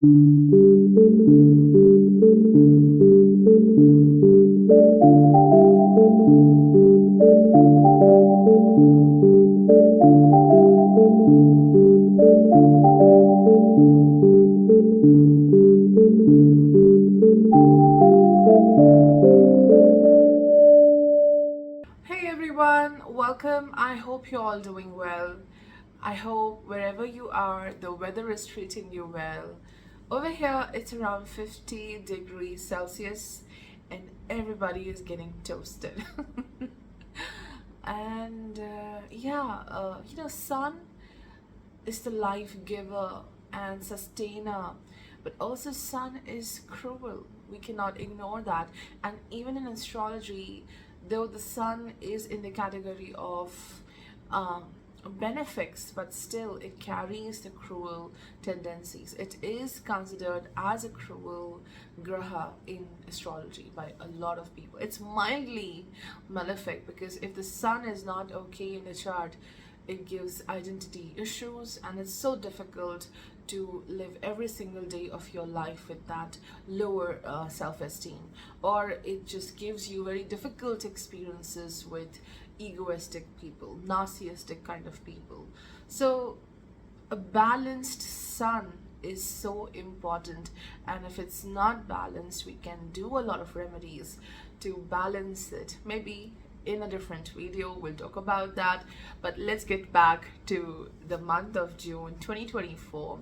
Hey everyone, welcome. I hope you're all doing well. I hope wherever you are, the weather is treating you well. Over here, it's around 50 degrees Celsius, and everybody is getting toasted. And sun is the life giver and sustainer, but also sun is cruel. We cannot ignore that. And even in astrology, though the sun is in the category of um, benefics, but still it carries the cruel tendencies. It is considered as a cruel graha in astrology by a lot of people. It's mildly malefic because if the sun is not okay in the chart, it gives identity issues, and it's so difficult to live every single day of your life with that lower self-esteem, or it just gives you very difficult experiences with egoistic people, narcissistic kind of people. So a balanced sun is so important, and if it's not balanced, we can do a lot of remedies to balance it. Maybe in a different video we'll talk about that, but let's get back to the month of June 2024.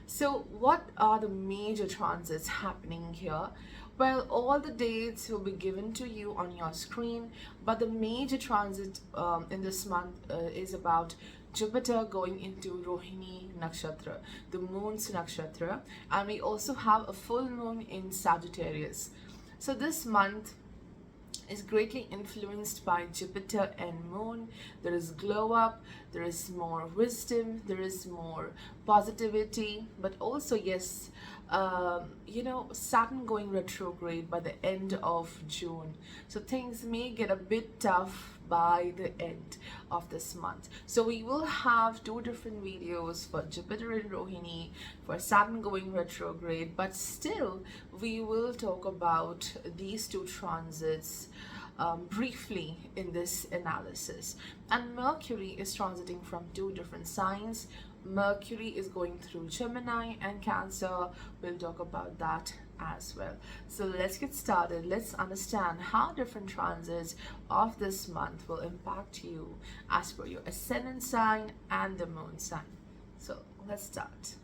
So what are the major transits happening here? Well, all the dates will be given to you on your screen, but the major transit in this month is about Jupiter going into Rohini nakshatra, the moon's nakshatra, and we also have a full moon in Sagittarius. So this month is greatly influenced by Jupiter and Moon. There is glow up, there is more wisdom, there is more positivity, but also, yes, Saturn going retrograde by the end of June. So things may get a bit tough by the end of this month. So we will have two different videos for Jupiter and Rohini, for Saturn going retrograde, but still we will talk about these two transits briefly in this analysis. And Mercury is transiting from two different signs. Mercury is going through Gemini and Cancer. We'll talk about that as well. So let's get started. Let's understand how different transits of this month will impact you as per your ascendant sign and the moon sign. So let's start.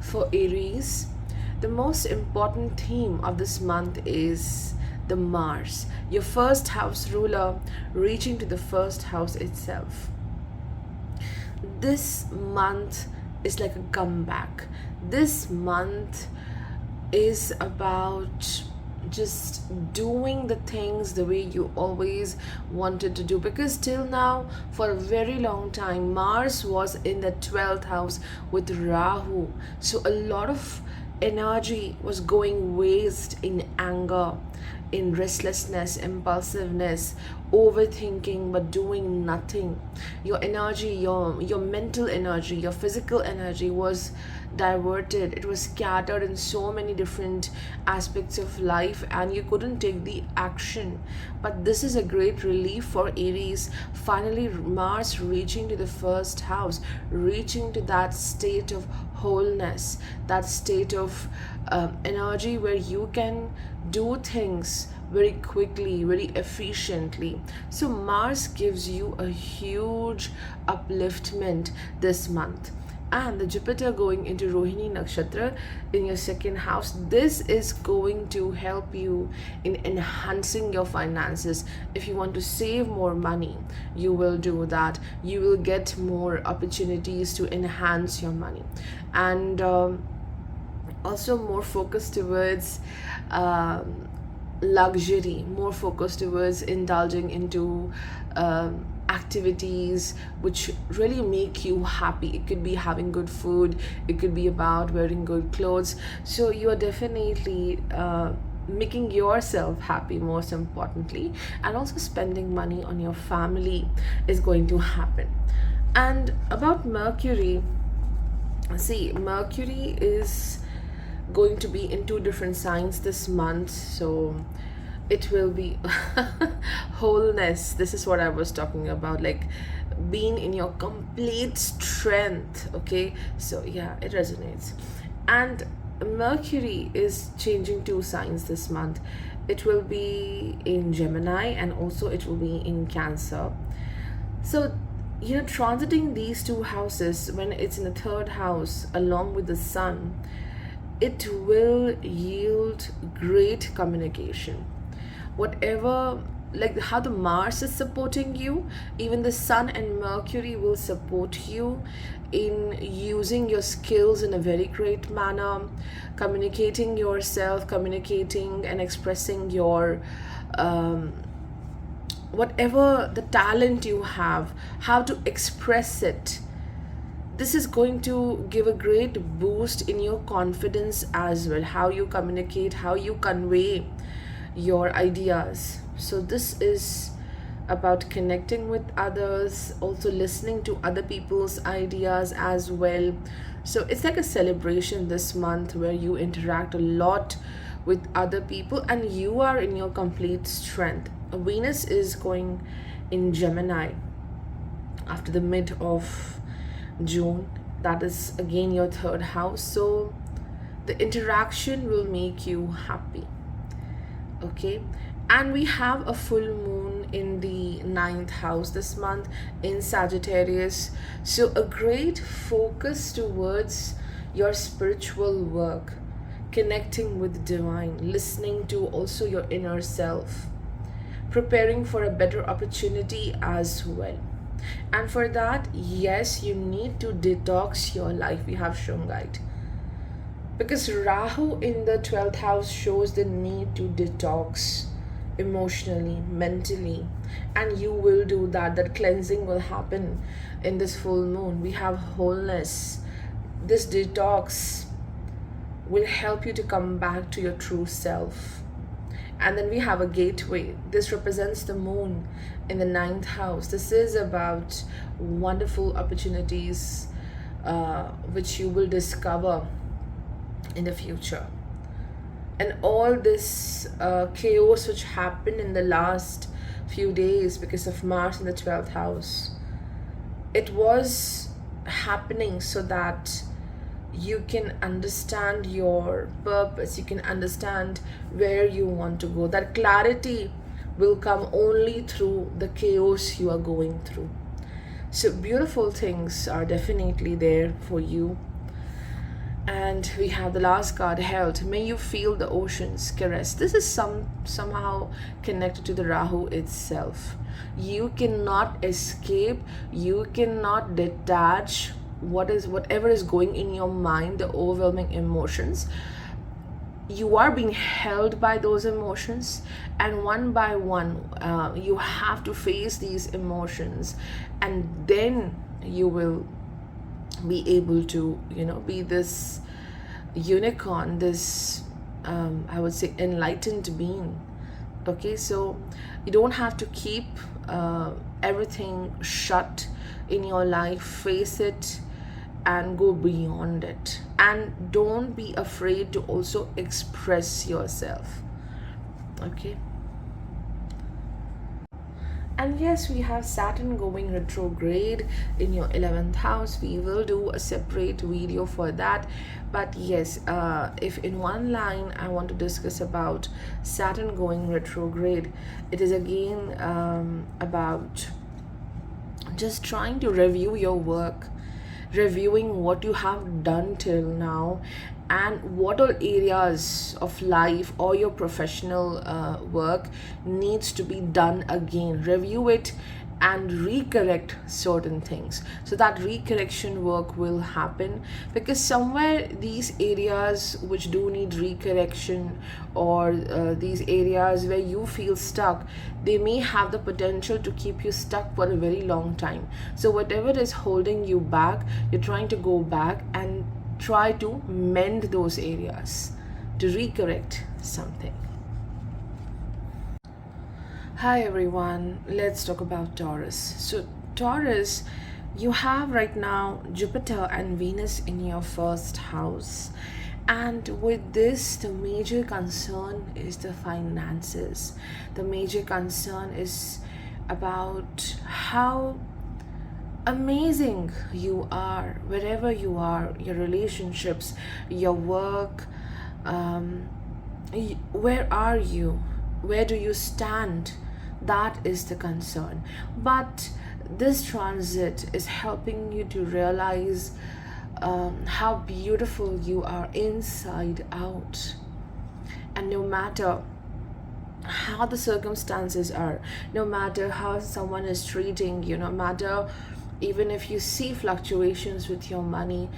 For Aries, the most important theme of this month is the Mars, your first house ruler, reaching to the first house itself. This month is like a comeback. This month is about just doing the things the way you always wanted to do, because till now, for a very long time, Mars was in the 12th house with Rahu. So a lot of energy was going waste in anger, in restlessness, impulsiveness, overthinking but doing nothing. Your energy, your mental energy, your physical energy was diverted. It was scattered in so many different aspects of life, and you couldn't take the action. But this is a great relief for Aries. Finally, Mars reaching to the first house, reaching to that state of wholeness, that state of energy where you can do things very quickly, very efficiently. So Mars gives you a huge upliftment this month. And the Jupiter going into Rohini nakshatra in your second house, this is going to help you in enhancing your finances. If you want to save more money, you will do that. You will get more opportunities to enhance your money, and also more focus towards luxury, more focus towards indulging into activities which really make you happy. It could be having good food, it could be about wearing good clothes. So you are definitely making yourself happy, most importantly, and also spending money on your family is going to happen. And about Mercury, see, Mercury is going to be in two different signs this month, so it will be wholeness. This is what I was talking about, like being in your complete strength. Okay, so yeah, it resonates. And Mercury is changing two signs this month. It will be in Gemini and also it will be in Cancer. So, transiting these two houses, when it's in the third house along with the sun, it will yield great communication. Whatever, like how the Mars is supporting you, even the Sun and Mercury will support you in using your skills in a very great manner, communicating yourself, communicating and expressing your whatever the talent you have, how to express it. This is going to give a great boost in your confidence as well, how you communicate, how you convey your ideas. So this is about connecting with others, also listening to other people's ideas as well. So it's like a celebration this month where you interact a lot with other people and you are in your complete strength. Venus is going in Gemini after the mid of June. That is again your third house. So the interaction will make you happy. Okay, and we have a full moon in the ninth house this month in Sagittarius. So a great focus towards your spiritual work, connecting with divine, listening to also your inner self, preparing for a better opportunity as well. And for that, yes, you need to detox your life. We have Shungite. Because Rahu in the 12th house shows the need to detox emotionally, mentally, and you will do that. That cleansing will happen in this full moon. We have wholeness. This detox will help you to come back to your true self. And then we have a gateway. This represents the moon in the ninth house. This is about wonderful opportunities which you will discover in the future. And all this chaos which happened in the last few days because of Mars in the 12th house, it was happening so that you can understand your purpose, you can understand where you want to go. That clarity will come only through the chaos you are going through. So beautiful things are definitely there for you. And we have the last card, health. May you feel the ocean's caress. This is somehow connected to the Rahu itself. You cannot escape, you cannot detach whatever is going in your mind, the overwhelming emotions. You are being held by those emotions, and one by one you have to face these emotions, and then you will be able to be this unicorn, this I would say enlightened being. Okay, so you don't have to keep everything shut in your life. Face it and go beyond it, and don't be afraid to also express yourself. Okay. And yes, we have Saturn going retrograde in your 11th house. We will do a separate video for that. But yes, if in one line I want to discuss about Saturn going retrograde, it is again about just trying to review your work, reviewing what you have done till now, and what all areas of life or your professional work needs to be done again. Review it and recorrect certain things, so that recorrection work will happen, because somewhere these areas which do need recorrection, or these areas where you feel stuck, they may have the potential to keep you stuck for a very long time. So whatever is holding you back, you're trying to go back and try to mend those areas, to recorrect something. Hi everyone, let's talk about Taurus. So Taurus, You have right now Jupiter and Venus in your first house. And with this, the major concern is the finances. The major concern is about how amazing you are wherever you are, your relationships, your work. Where are you? Where do you stand? That is the concern. But this transit is helping you to realize how beautiful you are inside out. And no matter how the circumstances are, no matter how someone is treating you, no matter even if you see fluctuations with your money,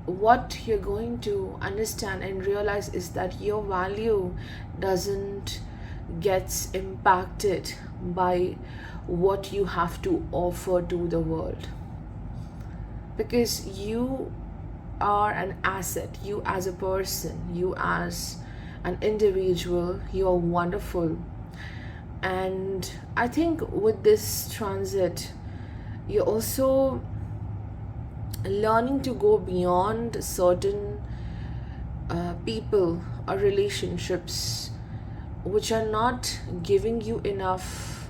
what you're going to understand and realize is that your value doesn't gets impacted by what you have to offer to the world, because you are an asset. You as a person, you as an individual, you are wonderful. And I think with this transit, you're also learning to go beyond certain people or relationships which are not giving you enough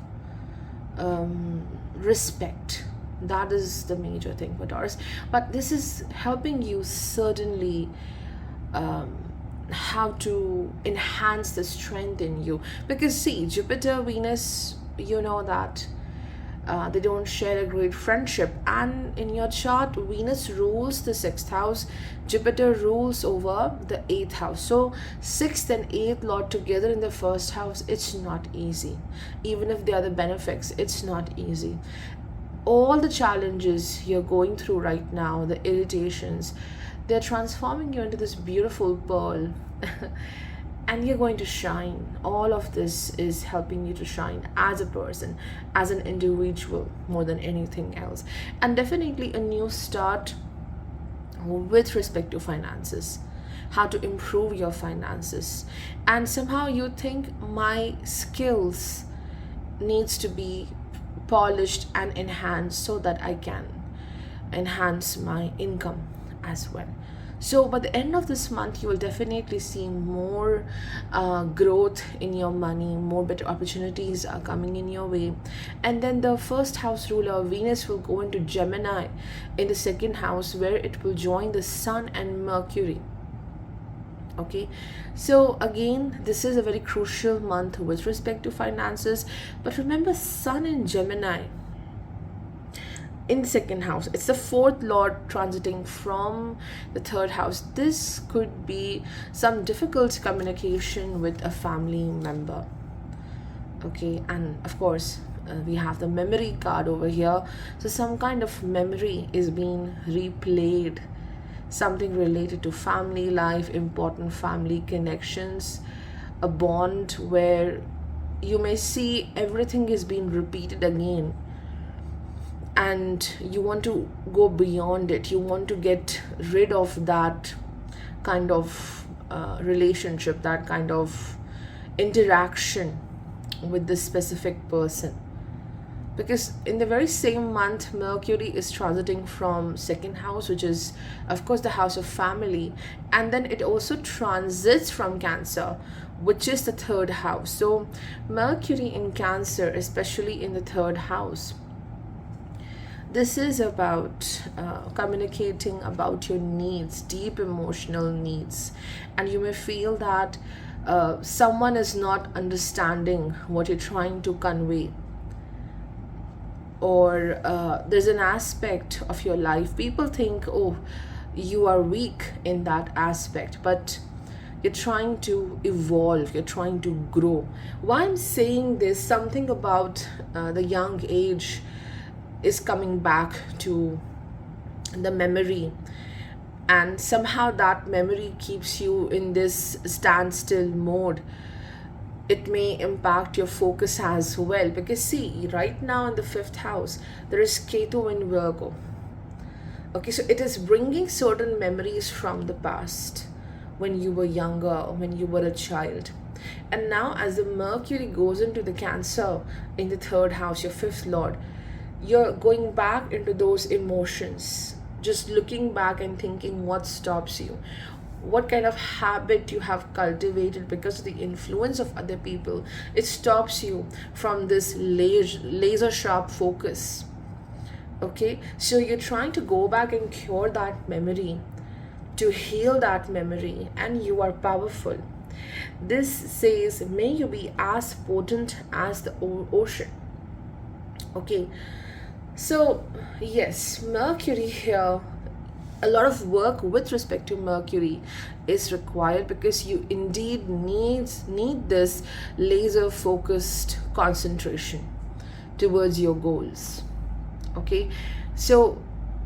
respect. That is the major thing for Taurus. But this is helping you certainly how to enhance the strength in you. Because see, Jupiter, Venus, you know that they don't share a great friendship. And in your chart, Venus rules the 6th house, Jupiter rules over the 8th house. So 6th and 8th lord together in the first house, it's not easy. Even if they are the benefics, it's not easy. All the challenges you're going through right now, the irritations, they're transforming you into this beautiful pearl. And you're going to shine. All of this is helping you to shine as a person, as an individual, more than anything else. And definitely a new start with respect to finances, how to improve your finances. And somehow you think my skills needs to be polished and enhanced so that I can enhance my income as well. So by the end of this month, you will definitely see more growth in your money, more better opportunities are coming in your way. And then the first house ruler, Venus, will go into Gemini in the 2nd house, where it will join the Sun and Mercury. Okay, so again, this is a very crucial month with respect to finances. But remember, Sun in Gemini in the 2nd house, it's the 4th lord transiting from the 3rd house. This could be some difficult communication with a family member. Okay, and of course we have the memory card over here. So some kind of memory is being replayed, something related to family life, important family connections, a bond where you may see everything is being repeated again, and you want to go beyond it. You want to get rid of that kind of relationship, that kind of interaction with this specific person. Because in the very same month, Mercury is transiting from 2nd house, which is of course the house of family, and then it also transits from Cancer, which is the 3rd house. So Mercury in Cancer, especially in the 3rd house, this is about communicating about your needs, deep emotional needs. And you may feel that someone is not understanding what you're trying to convey, or there's an aspect of your life people think, oh, you are weak in that aspect, but you're trying to evolve, you're trying to grow. Why I'm saying this, something about the young age is coming back to the memory, and somehow that memory keeps you in this standstill mode. It may impact your focus as well, because see, right now in the 5th house there is Ketu in Virgo. Okay, so it is bringing certain memories from the past, when you were younger, when you were a child. And now as the Mercury goes into the Cancer in the 3rd house, your 5th lord, you're going back into those emotions, just looking back and thinking what stops you, what kind of habit you have cultivated because of the influence of other people. It stops you from this laser sharp focus. Okay, so you're trying to go back and cure that memory, to heal that memory, and you are powerful. This says, may you be as potent as the ocean. Okay, so yes, Mercury here, a lot of work with respect to Mercury is required, because you indeed need this laser focused concentration towards your goals. Okay, so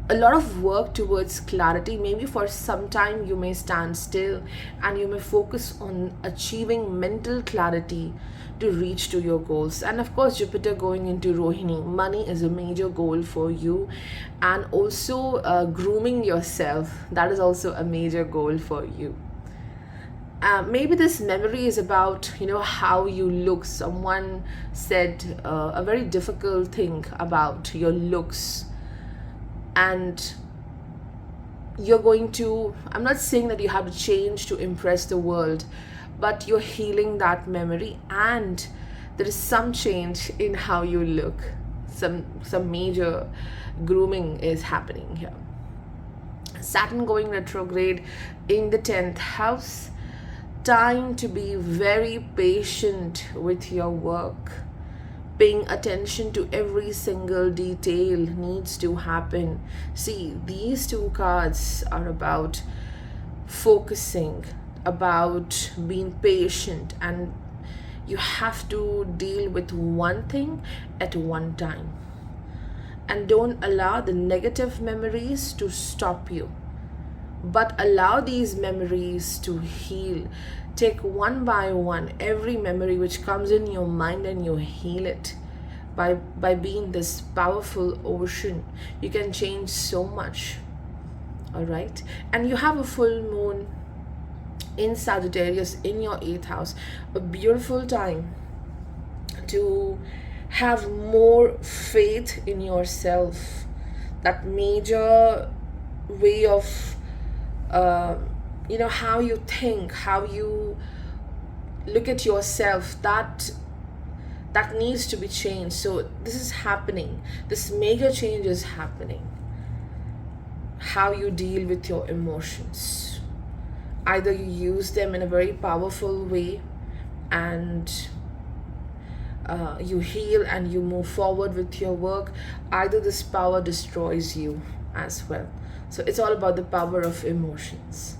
a lot of work towards clarity. Maybe for some time you may stand still and you may focus on achieving mental clarity to reach to your goals. And of course, Jupiter going into Rohini, money is a major goal for you, and also grooming yourself, that is also a major goal for you. Maybe this memory is about, how you look. Someone said a very difficult thing about your looks, and you're going to, I'm not saying that you have to change to impress the world, but you're healing that memory, and there is some change in how you look. Some major grooming is happening here. Saturn going retrograde in the 10th house. Time to be very patient with your work. Paying attention to every single detail needs to happen. See, these two cards are about focusing, about being patient, and you have to deal with one thing at one time. And don't allow the negative memories to stop you, but allow these memories to heal. Take one by one every memory which comes in your mind, and you heal it. By being this powerful ocean, you can change so much. All right, and you have a full moon in Sagittarius in your 8th house, a beautiful time to have more faith in yourself. That major way of how you think, how you look at yourself, that needs to be changed. So this is happening, this major change is happening. How you deal with your emotions, either you use them in a very powerful way and you heal and you move forward with your work, either this power destroys you as well. So it's all about the power of emotions.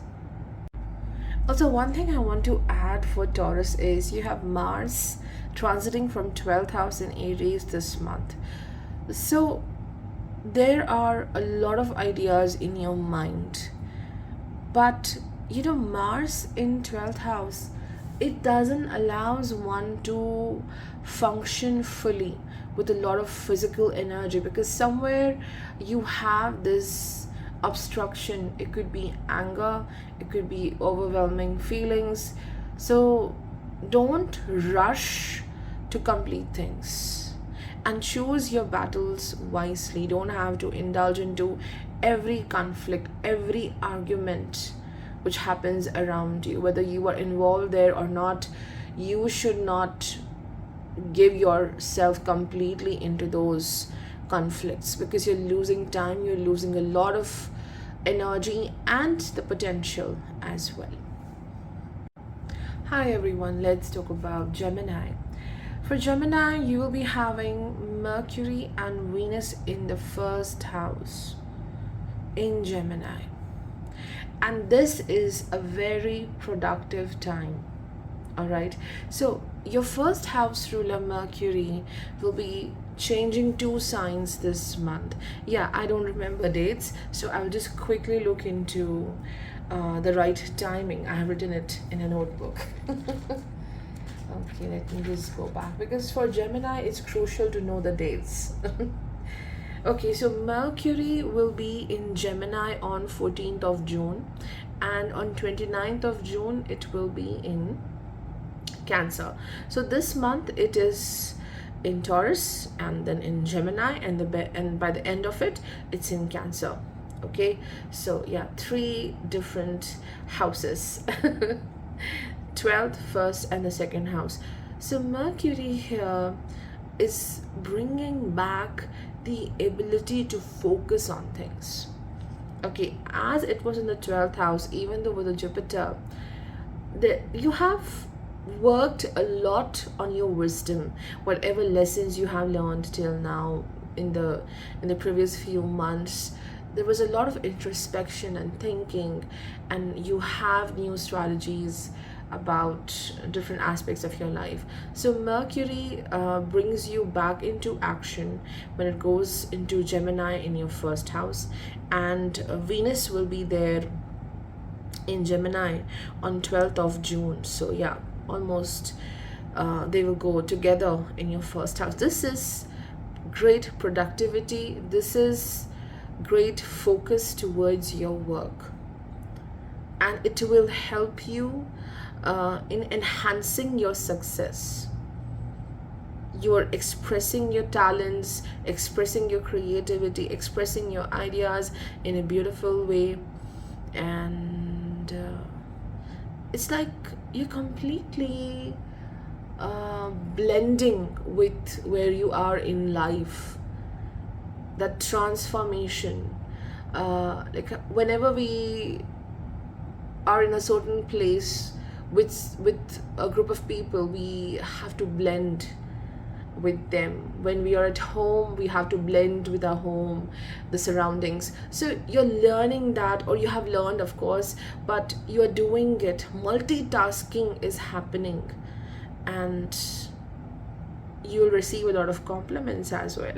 Also, one thing I want to add for Taurus is you have Mars transiting from 12th house in Aries this month. So there are a lot of ideas in your mind, but Mars in 12th house, it doesn't allows one to function fully with a lot of physical energy, because somewhere you have this obstruction. It could be anger, it could be overwhelming feelings. So don't rush to complete things, and choose your battles wisely. Don't have to indulge into every conflict, every argument which happens around you, whether you are involved there or not. You should not give yourself completely into those conflicts, because you're losing time, you're losing a lot of energy and the potential as well. Hi everyone, let's talk about Gemini. For Gemini, you will be having Mercury and Venus in the 1st house in Gemini, and this is a very productive time. All right, so your 1st house ruler Mercury will be changing 2 signs this month. I don't remember the dates, so I'll just quickly look into the right timing. I have written it in a notebook. Okay, let me just go back, because for Gemini it's crucial to know the dates. Okay, so Mercury will be in Gemini on 14th of June, and on 29th of June it will be in Cancer. So this month it is in Taurus, and then in Gemini, and by the end of it, it's in Cancer. Okay, so yeah, 3 different houses. 12th, first, and the second house. So Mercury here is bringing back the ability to focus on things. Okay, as it was in the 12th house, even though with the Jupiter, you have worked a lot on your wisdom, whatever lessons you have learned till now in the previous few months. There was a lot of introspection and thinking, and you have new strategies about different aspects of your life. So Mercury brings you back into action when it goes into Gemini in your first house, and Venus will be there in Gemini on 12th of June. So yeah, almost they will go together in your first house. This is great productivity. This is great focus towards your work, and it will help you in enhancing your success. You're expressing your talents, expressing your creativity, expressing your ideas in a beautiful way, and it's like you're completely blending with where you are in life. That transformation, like whenever we are in a certain place with a group of people, we have to blend with them. When we are at home, we have to blend with our home, the surroundings. So you're learning that, or you have learned, of course, but you are doing it. Multitasking is happening, and you'll receive a lot of compliments as well.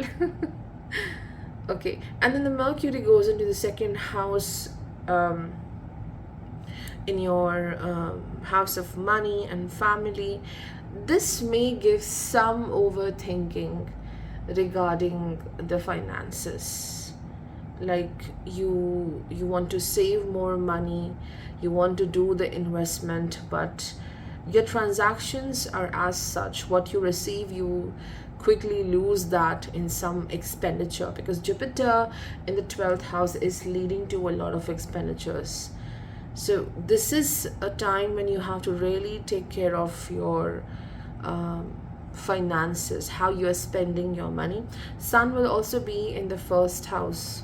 Okay, and then the Mercury goes into the second house, in your house of money and family. This may give some overthinking regarding the finances. Like you want to save more money, you want to do the investment, but your transactions are as such. What you receive, you quickly lose that in some expenditure, because Jupiter in the 12th house is leading to a lot of expenditures. So this is a time when you have to really take care of your finances, how you are spending your money. Sun will also be in the first house,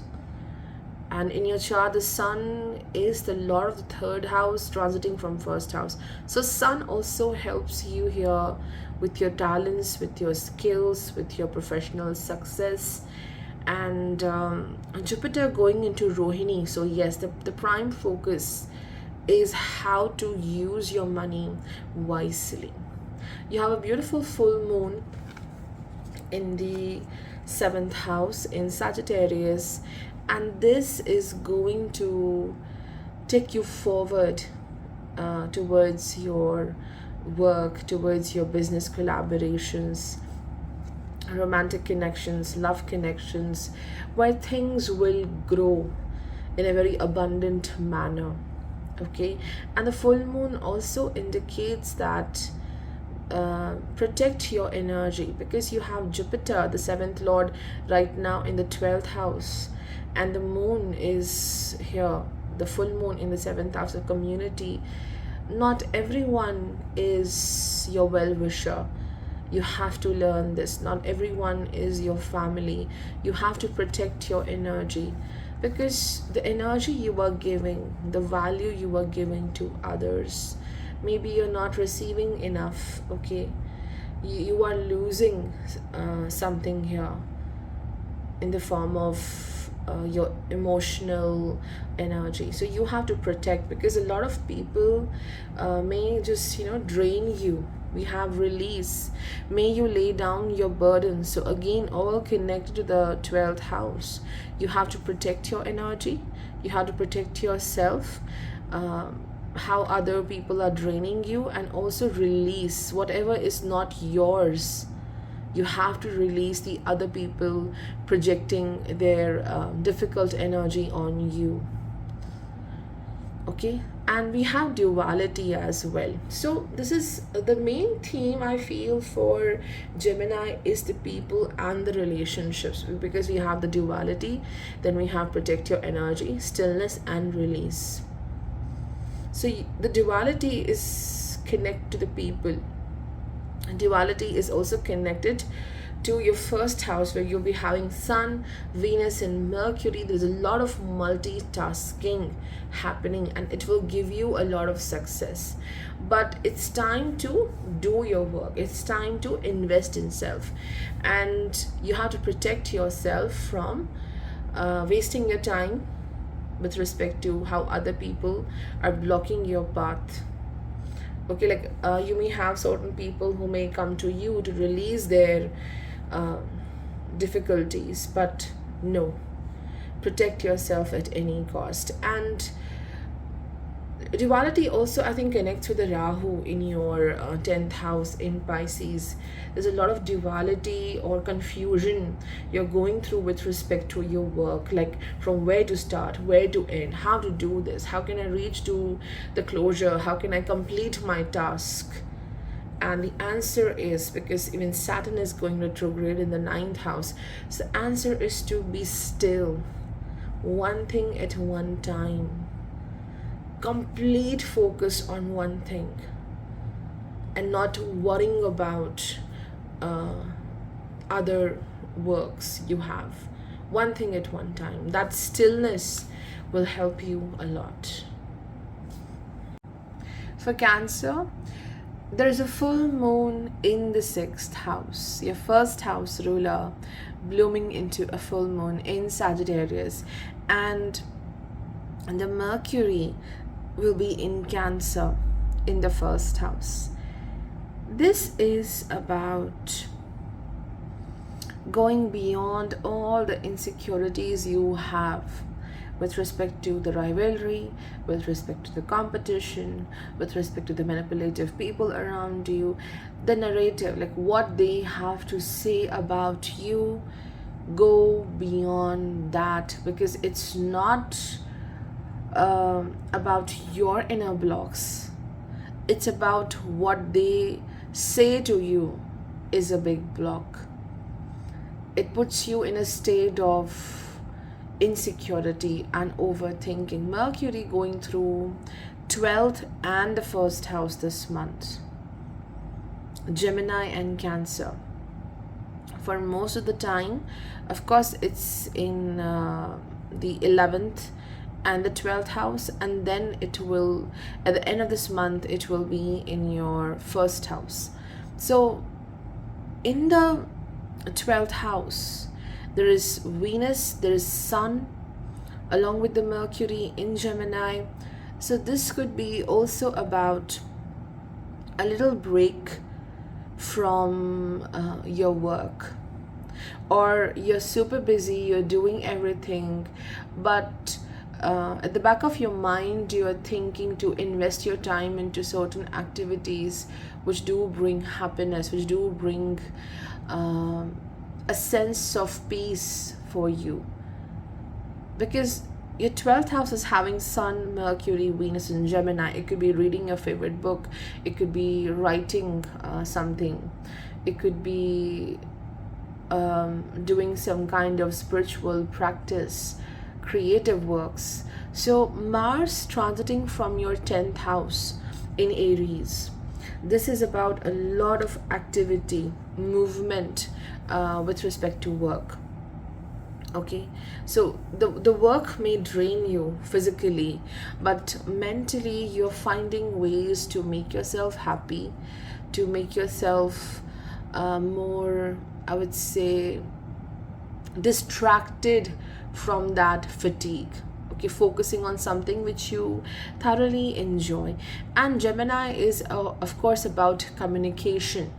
and in your chart the Sun is the lord of the third house, transiting from first house. So Sun also helps you here with your talents, with your skills, with your professional success. And Jupiter going into Rohini, so yes, the prime focus is how to use your money wisely. You have a beautiful full moon in the 7th house in Sagittarius, and this is going to take you forward towards your work, towards your business collaborations, romantic connections, love connections, where things will grow in a very abundant manner. Okay, and the full moon also indicates that protect your energy, because you have Jupiter, the 7th lord, right now in the 12th house, and the moon is here, the full moon in the 7th house of community. Not everyone is your well-wisher. You have to learn this. Not everyone is your family. You have to protect your energy, because the energy you are giving, the value you are giving to others, maybe you're not receiving enough. Okay, you are losing something here in the form of your emotional energy. So you have to protect, because a lot of people may just drain you. We have release. May you lay down your burden. So again, all connected to the 12th house. You have to protect your energy. You have to protect yourself. How other people are draining you, and also release whatever is not yours. You have to release the other people projecting their difficult energy on you. Okay, and we have duality as well. So this is the main theme I feel for Gemini, is the people and the relationships, because we have the duality, then we have protect your energy, stillness and release. So the duality is connected to the people. Duality is also connected to your first house, where you'll be having Sun, Venus and Mercury. There's a lot of multitasking happening, and it will give you a lot of success. But it's time to do your work, it's time to invest in self, and you have to protect yourself from wasting your time with respect to how other people are blocking your path. Okay, like you may have certain people who may come to you to release their uh, difficulties, but no, protect yourself at any cost. And duality also, I think, connects with the Rahu in your 10th house in Pisces. There's a lot of duality or confusion you're going through with respect to your work, like from where to start, where to end, how to do this, how can I reach to the closure, how can I complete my task. And the answer is, because even Saturn is going retrograde in the 9th house, so the answer is to be still, one thing at one time, complete focus on one thing, and not worrying about other works you have. One thing at one time. That stillness will help you a lot. For Cancer, there is a full moon in the 6th house, your first house ruler blooming into a full moon in Sagittarius, and the Mercury will be in Cancer in the first house. This is about going beyond all the insecurities you have with respect to the rivalry, with respect to the competition, with respect to the manipulative people around you, the narrative, like what they have to say about you. Go beyond that, because it's not about your inner blocks. It's about what they say to you is a big block. It puts you in a state of insecurity and overthinking. Mercury going through 12th and the first house this month. Gemini and Cancer. For most of the time, of course, it's in the 11th and the 12th house, and then it will, at the end of this month, it will be in your first house. So in the 12th house, there is Venus, there is Sun, along with the Mercury in Gemini. So this could be also about a little break from your work, or you're super busy, you're doing everything, but at the back of your mind you're thinking to invest your time into certain activities which do bring happiness, which do bring a sense of peace for you. Because your 12th house is having Sun, Mercury, Venus and Gemini. It could be reading your favorite book, it could be writing something, it could be doing some kind of spiritual practice, creative works. So Mars transiting from your 10th house in Aries, this is about a lot of activity, movement with respect to work. Okay, so the work may drain you physically, but mentally you're finding ways to make yourself happy, to make yourself more, I would say, distracted from that fatigue. Okay, focusing on something which you thoroughly enjoy. And Gemini is of course about communication,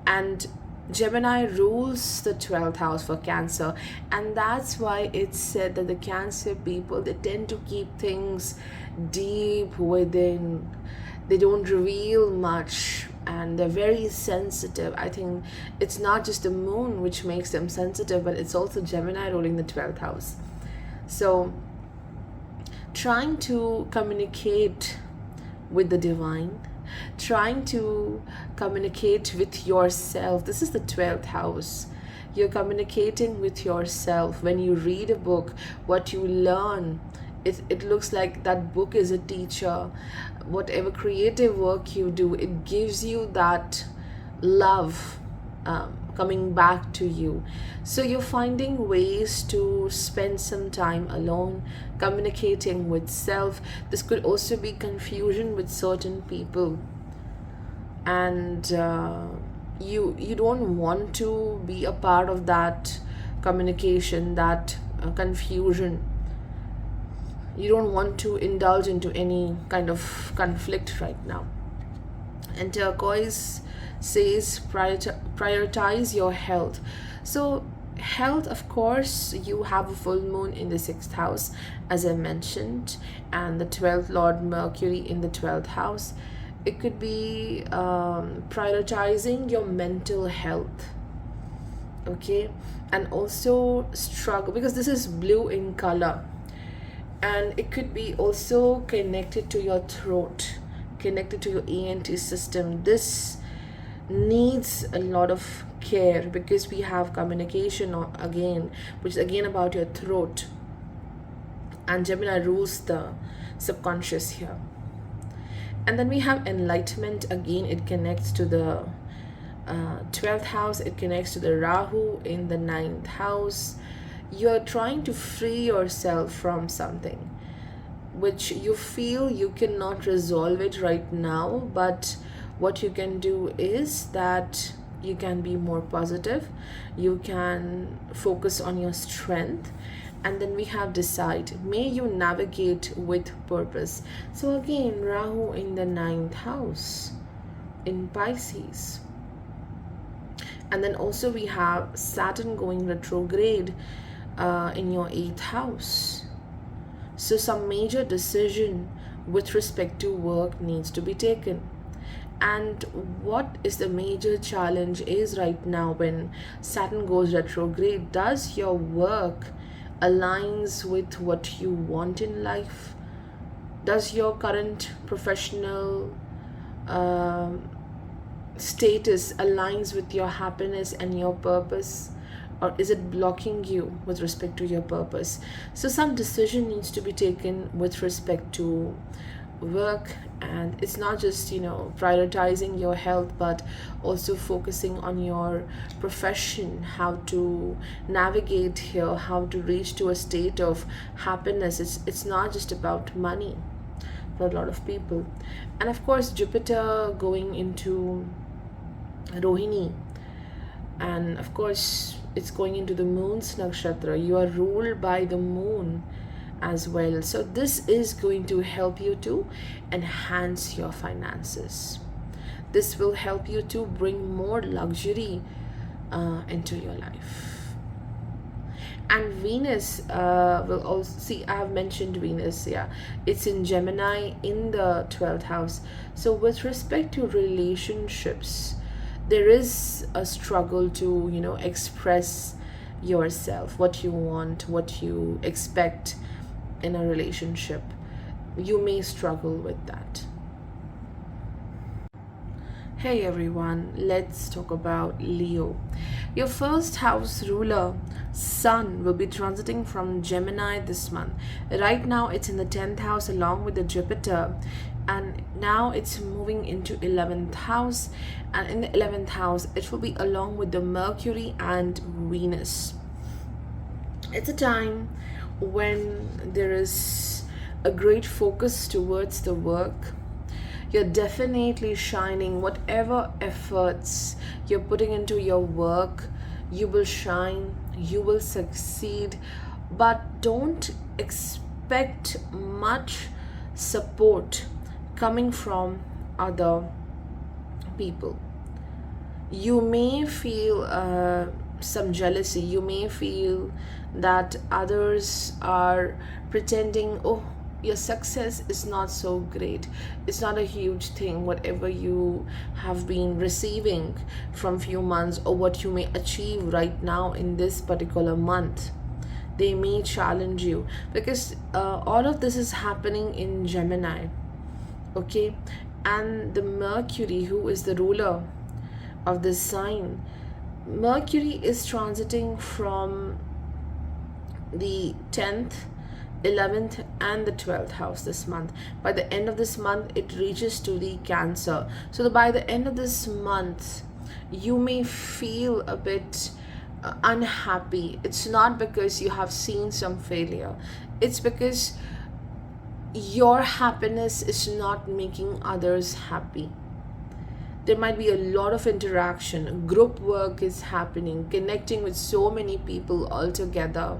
and Gemini rules the 12th house for Cancer, and that's why it's said that the Cancer people, they tend to keep things deep within. They don't reveal much, and they're very sensitive. I think it's not just the moon which makes them sensitive, but it's also Gemini ruling the 12th house. So trying to communicate with the divine, trying to communicate with yourself. This is the 12th house. You're communicating with yourself. When you read a book, what you learn, it looks like that book is a teacher. Whatever creative work you do, it gives you that love coming back to you. So you're finding ways to spend some time alone, communicating with self. This could also be confusion with certain people, and you don't want to be a part of that communication, that confusion. You don't want to indulge into any kind of conflict right now. And turquoise says prioritize your health. So health, of course, you have a full moon in the 6th house, as I mentioned, and the 12th lord Mercury in the 12th house. It could be prioritizing your mental health, okay, and also struggle, because this is blue in color, and it could be also connected to your throat, connected to your ENT system. This needs a lot of care because we have communication again, which is again about your throat, and Gemini rules the subconscious here. And then we have enlightenment. Again, it connects to the 12th house. It connects to the Rahu in the 9th house. You're trying to free yourself from something which you feel you cannot resolve it right now, but what you can do is that you can be more positive, you can focus on your strength. And then we have decide, may you navigate with purpose. So again, Rahu in the 9th house in Pisces. And then also we have Saturn going retrograde in your 8th house. So some major decision with respect to work needs to be taken. And what is the major challenge is right now when Saturn goes retrograde, does your work aligns with what you want in life? Does your current professional status aligns with your happiness and your purpose, or is it blocking you with respect to your purpose? So some decision needs to be taken with respect to work, and it's not just prioritizing your health, but also focusing on your profession, how to navigate here, how to reach to a state of happiness. It's not just about money for a lot of people. And of course, Jupiter going into Rohini, and of course it's going into the moon's nakshatra. You are ruled by the moon as well. So this is going to help you to enhance your finances. This will help you to bring more luxury into your life. And Venus will also, see, I have mentioned Venus, yeah, it's in Gemini in the 12th house. So with respect to relationships, there is a struggle to express yourself, what you want, what you expect in a relationship. You may struggle with that. Hey everyone, let's talk about Leo. Your first house ruler, Sun, will be transiting from Gemini this month. Right now it's in the 10th house along with the Jupiter, and now it's moving into 11th house, and in the 11th house it will be along with the Mercury and Venus. It's a time when there is a great focus towards the work. You're definitely shining. Whatever efforts you're putting into your work, you will shine, you will succeed, but don't expect much support coming from other people. You may feel some jealousy. You may feel that others are pretending, oh, your success is not so great, it's not a huge thing, whatever you have been receiving from few months, or what you may achieve right now in this particular month. they may challenge you, because all of this is happening in Gemini, okay? And the Mercury, who is the ruler of this sign, Mercury is transiting from the 10th, 11th and the 12th house this month. By the end of this month, it reaches to the Cancer. So by the end of this month, you may feel a bit unhappy. It's not because you have seen some failure, it's because your happiness is not making others happy. There might be a lot of interaction, group work is happening, connecting with so many people all together,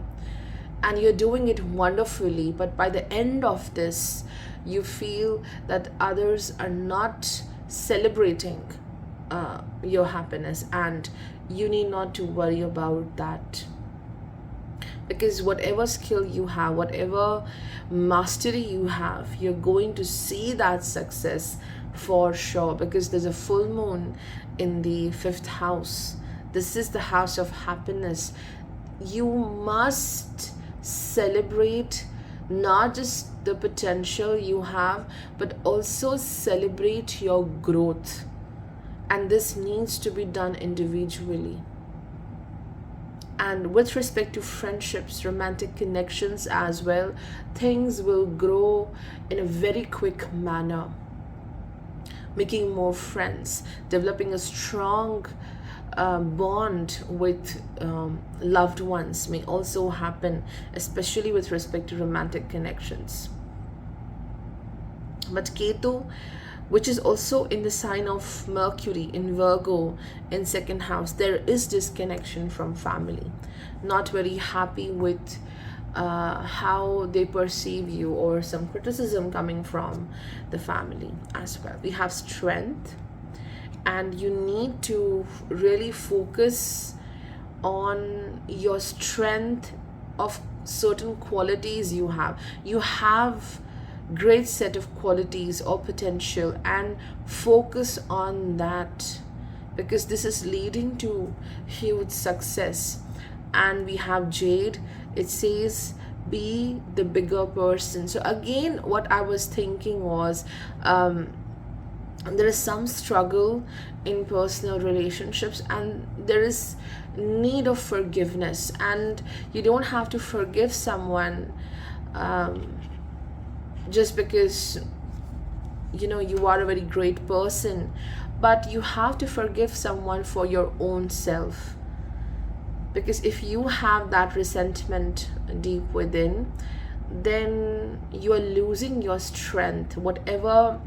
and you're doing it wonderfully, but by the end of this, you feel that others are not celebrating your happiness, and you need not to worry about that, because whatever skill you have, whatever mastery you have, you're going to see that success for sure, because there's a full moon in the 5th house. This is the house of happiness. You must celebrate not just the potential you have, but also celebrate your growth, and this needs to be done individually. And with respect to friendships, romantic connections as well, things will grow in a very quick manner. Making more friends, developing a strong bond with loved ones may also happen, especially with respect to romantic connections. But Ketu, which is also in the sign of Mercury in Virgo in 2nd house, there is disconnection from family. Not very happy with how they perceive you, or some criticism coming from the family as well. We have strength, and you need to really focus on your strength of certain qualities you have. You have great set of qualities or potential, and focus on that, because this is leading to huge success. And we have Jade, it says be the bigger person. So again, what I was thinking was there is some struggle in personal relationships, and there is need of forgiveness, and you don't have to forgive someone just because you are a very great person, but you have to forgive someone for your own self, because if you have that resentment deep within, then you are losing your strength, whatever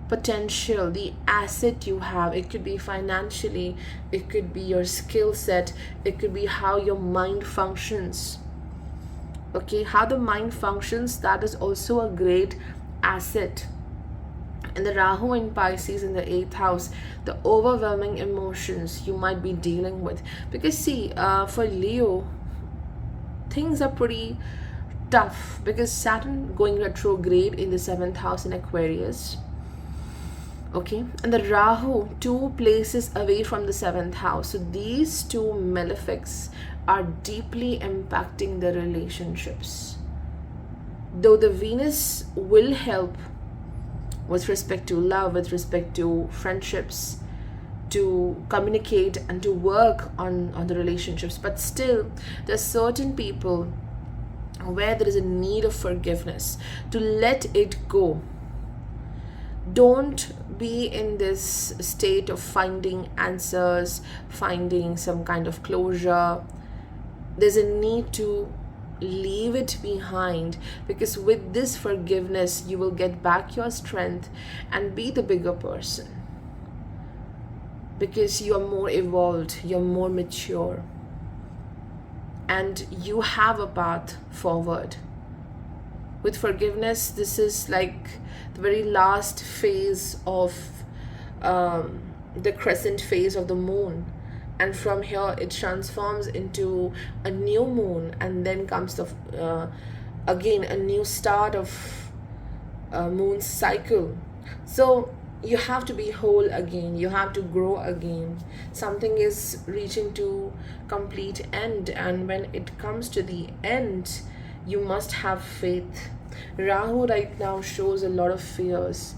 potential, the asset you have. It could be financially, it could be your skill set, it could be how your mind functions. Okay, how the mind functions, that is also a great asset. And the Rahu in Pisces in the 8th house, the overwhelming emotions you might be dealing with. Because see, for Leo, things are pretty tough, because Saturn going retrograde in the 7th house in Aquarius. Okay, and the Rahu, 2 places away from the 7th house. So these 2 malefics are deeply impacting the relationships. Though the Venus will help with respect to love, with respect to friendships, to communicate and to work on the relationships, but still there are certain people where there is a need of forgiveness, to let it go. Don't be in this state of finding answers, finding some kind of closure. There's a need to leave it behind, because with this forgiveness you will get back your strength and be the bigger person, because you are more evolved, you're more mature, and you have a path forward. With forgiveness, this is like the very last phase of the crescent phase of the moon, and from here it transforms into a new moon, and then comes the again a new start of moon cycle. So you have to be whole again, you have to grow again. Something is reaching to complete end, and when it comes to the end, you must have faith. Rahu right now shows a lot of fears.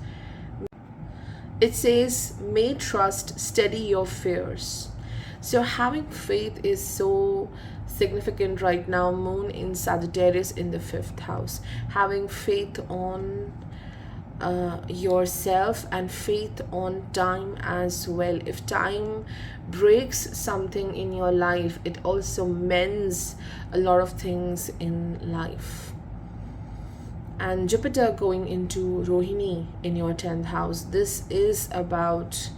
It says, may trust steady your fears. So having faith is so significant right now. Moon in Sagittarius in the 5th house, having faith on yourself and faith on time as well. If time breaks something in your life, it also mends a lot of things in life. And Jupiter going into Rohini in your 10th house, this is about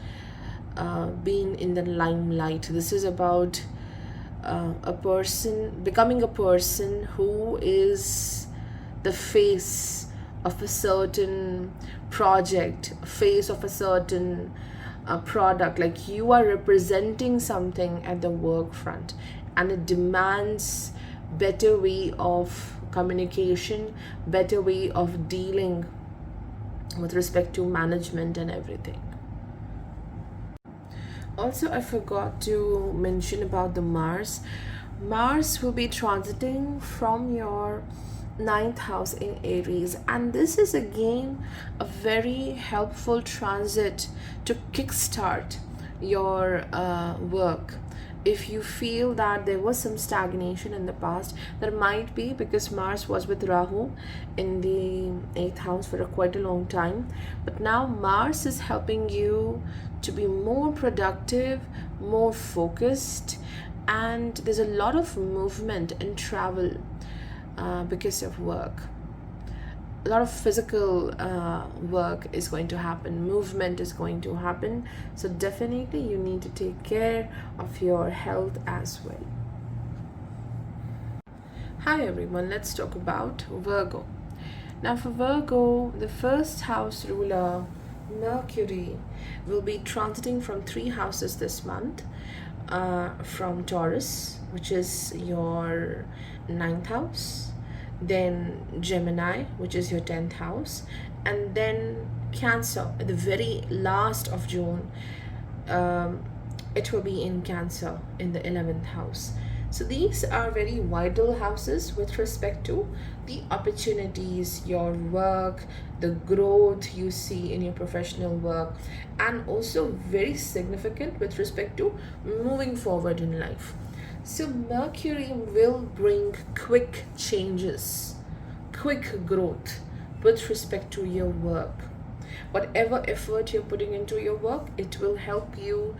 being in the limelight. This is about a person becoming a person who is the face of a certain project, face of a certain product. Like, you are representing something at the work front, and it demands better way of communication, better way of dealing with respect to management and everything. Also, I forgot to mention about the Mars. Mars will be transiting from your 9th house in Aries, and this is again a very helpful transit to kickstart your work. If you feel that there was some stagnation in the past, there might be, because Mars was with Rahu in the 8th house for quite a long time. But now Mars is helping you to be more productive, more focused, and there's a lot of movement and travel because of work. A lot of physical work is going to happen, movement is going to happen. So definitely you need to take care of your health as well. Hi everyone, let's talk about Virgo. Now for Virgo, the 1st house ruler Mercury will be transiting from 3 houses this month, from Taurus, which is your 9th house, then Gemini, which is your 10th house, and then Cancer at the very last of June. It will be in Cancer in the 11th house. So these are very vital houses with respect to the opportunities, your work, the growth you see in your professional work, and also very significant with respect to moving forward in life. So Mercury will bring quick changes, quick growth with respect to your work. Whatever effort you're putting into your work, it will help you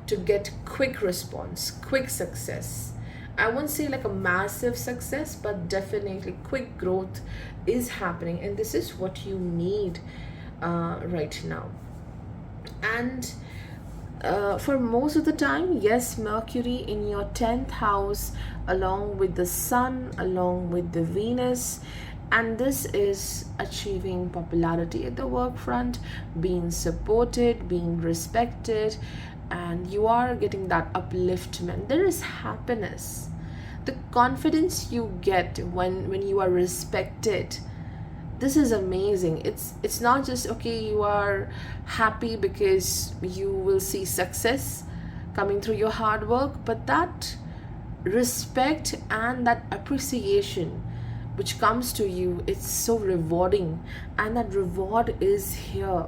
to get quick response, quick success. I won't say like a massive success, but definitely quick growth is happening, and this is what you need right now. And for most of the time, yes, Mercury in your 10th house, along with the Sun, along with the Venus, and this is achieving popularity at the work front, being supported, being respected, and you are getting that upliftment. There is happiness. The confidence you get when you are respected, this is amazing. It's not just okay, you are happy because you will see success coming through your hard work, but that respect and that appreciation which comes to you, it's so rewarding, and that reward is here.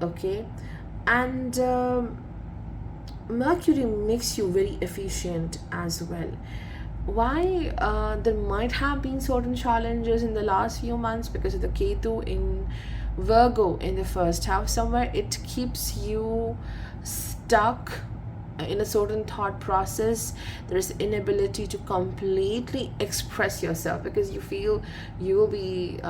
Okay. And Mercury makes you very efficient as well. Why? There might have been certain challenges in the last few months because of the Ketu in Virgo in the 1st house. Somewhere it keeps you stuck in a certain thought process. There is inability to completely express yourself because you feel you will be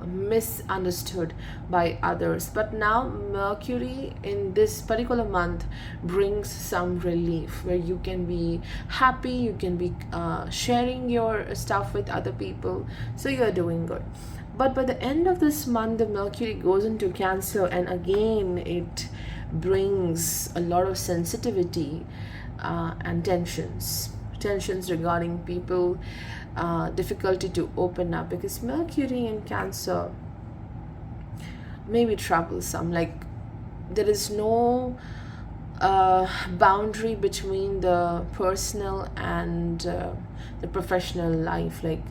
misunderstood by others. But now Mercury in this particular month brings some relief where you can be happy, you can be sharing your stuff with other people, so you're doing good. But by the end of this month, the Mercury goes into Cancer, and again it brings a lot of sensitivity and tensions regarding people, difficulty to open up, because Mercury in Cancer may be troublesome. Like, there is no boundary between the personal and the professional life. Like,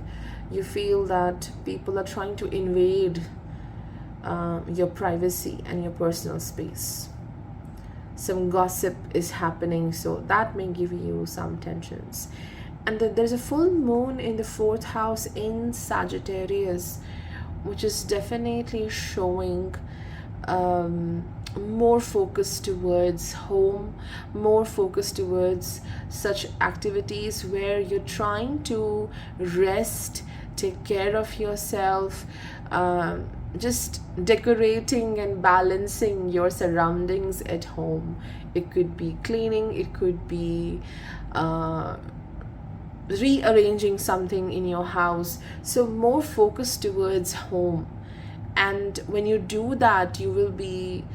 you feel that people are trying to invade your privacy and your personal space. Some gossip is happening, so that may give you some tensions. And then there's a full moon in the fourth house in Sagittarius, which is definitely showing more focus towards home, more focus towards such activities where you're trying to rest, take care of yourself, just decorating and balancing your surroundings at home. It could be cleaning, it could be rearranging something in your house. So more focus towards home. And when you do that, you will be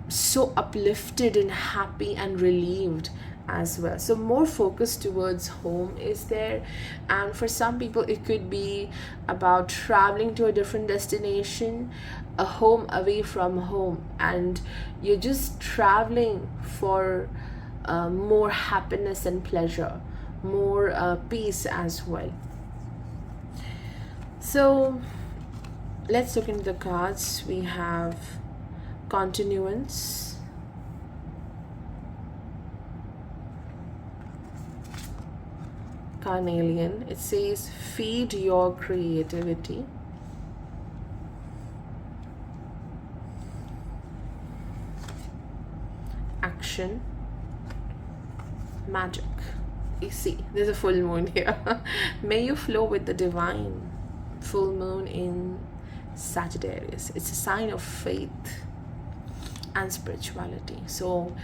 so uplifted and happy and relieved as well. So more focus towards home is there. And for some people, it could be about traveling to a different destination, a home away from home, and you're just traveling for more happiness and pleasure, more peace as well. So let's look into the cards. We have continuance, carnelian. It says feed your creativity. Action, magic. You see, there's a full moon here. May you flow with the divine. Full moon in Sagittarius. It's a sign of faith and spirituality. So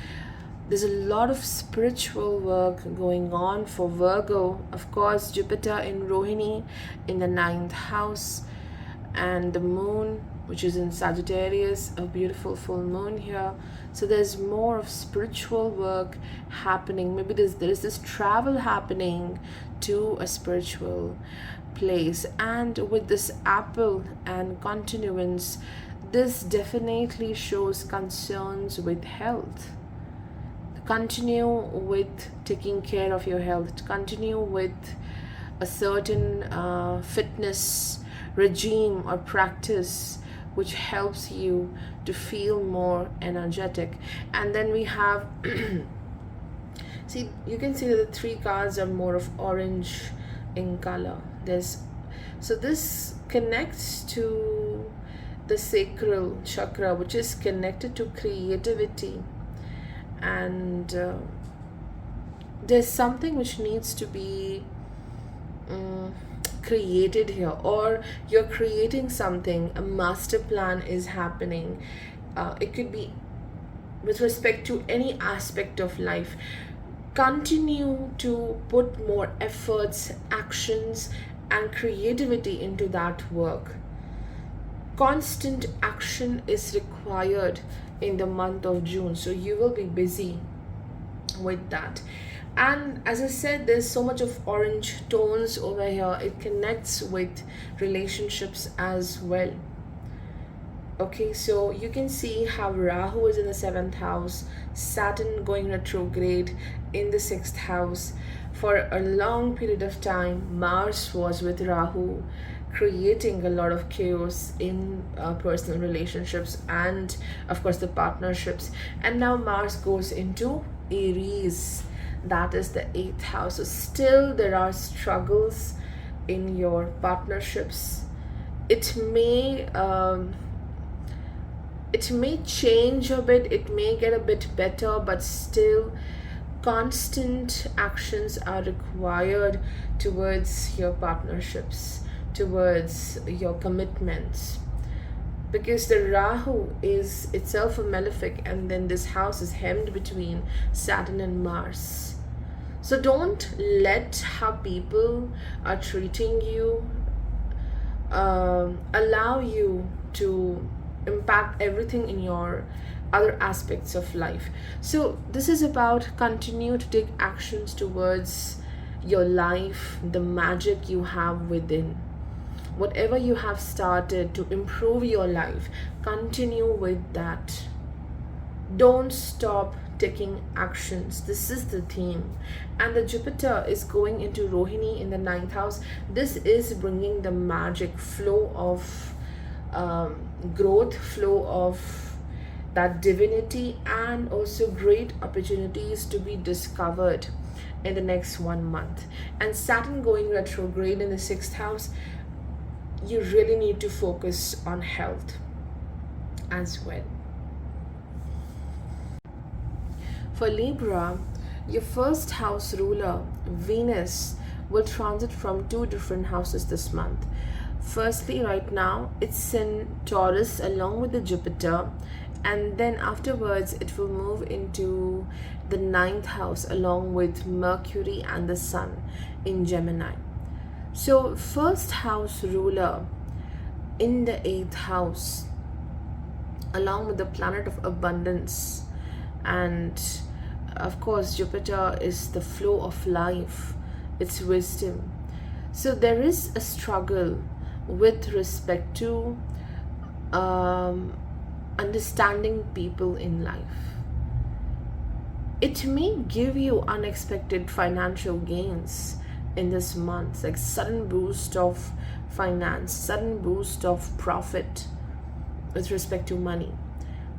there's a lot of spiritual work going on for Virgo. Of course, Jupiter in Rohini in the 9th house, and the moon, which is in Sagittarius, a beautiful full moon here. So there's more of spiritual work happening. Maybe there is this travel happening to a spiritual place. And with this apple and continuance, this definitely shows concerns with health. Continue with taking care of your health. Continue with a certain fitness regime or practice which helps you to feel more energetic. And then we have see, you can see that the 3 cards are more of orange in color. So this connects to the sacral chakra, which is connected to creativity. And there's something which needs to be created here, or you're creating something. A master plan is happening. It could be with respect to any aspect of life. Continue to put more efforts, actions, and creativity into that work. Constant action is required in the month of June, so you will be busy with that. And as I said, there's so much of orange tones over here. It connects with relationships as well. Okay, so you can see how Rahu is in the 7th house, Saturn going retrograde in the 6th house. For a long period of time, Mars was with Rahu, creating a lot of chaos in personal relationships and of course the partnerships. And now Mars goes into Aries, that is the 8th house. So still there are struggles in your partnerships. It may change a bit, it may get a bit better, but still constant actions are required towards your partnerships, towards your commitments, because the Rahu is itself a malefic, and then this house is hemmed between Saturn and Mars. So don't let how people are treating you allow you to impact everything in your other aspects of life. So this is about continue to take actions towards your life, the magic you have within. Whatever you have started to improve your life, continue with that. Don't stop taking actions. This is the theme. And the Jupiter is going into Rohini in the ninth house. This is bringing the magic flow of growth, flow of that divinity, and also great opportunities to be discovered in the next 1 month. And Saturn going retrograde in the sixth house, you really need to focus on health as well. For Libra, your first house ruler, Venus, will transit from two different houses this month. Firstly, right now, it's in Taurus along with the Jupiter, and then afterwards, it will move into the ninth house along with Mercury and the Sun in Gemini. So, first house ruler in the eighth house, along with the planet of abundance, and of course Jupiter is the flow of life, it's wisdom. So there is a struggle with respect to understanding people in life. It may give you unexpected financial gains in this month, like sudden boost of finance, sudden boost of profit with respect to money.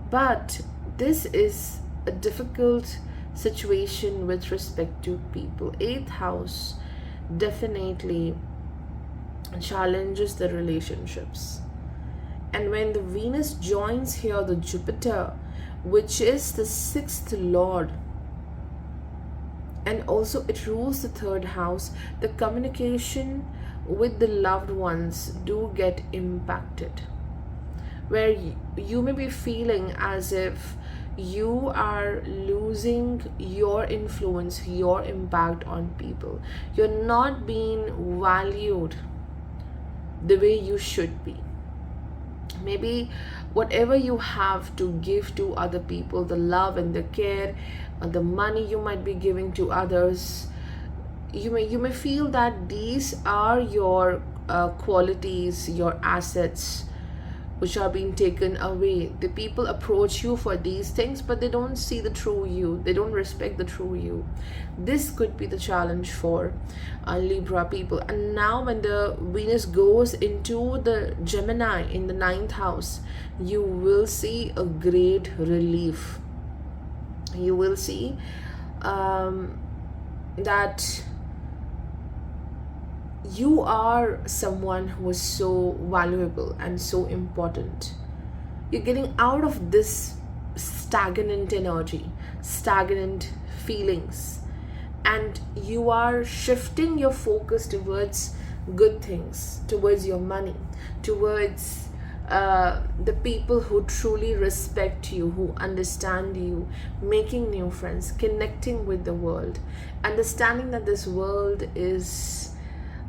But this is a difficult situation with respect to people. Eighth house definitely challenges the relationships. And when the Venus joins here the Jupiter, which is the sixth lord, and also it rules the third house, the communication with the loved ones do get impacted, where you may be feeling as if you are losing your influence, your impact on people. You're not being valued the way you should be. Maybe whatever you have to give to other people, the love and the care, the money you might be giving to others, you may feel that these are your qualities, your assets, which are being taken away. The people approach you for these things, but they don't see the true you. They don't respect the true you. This could be the challenge for Libra people. And now when the Venus goes into the Gemini in the ninth house, you will see a great relief. You will see that you are someone who is so valuable and so important. You're getting out of this stagnant energy, stagnant feelings, and you are shifting your focus towards good things, towards your money, towards the people who truly respect you, who understand you, making new friends, connecting with the world, understanding that this world is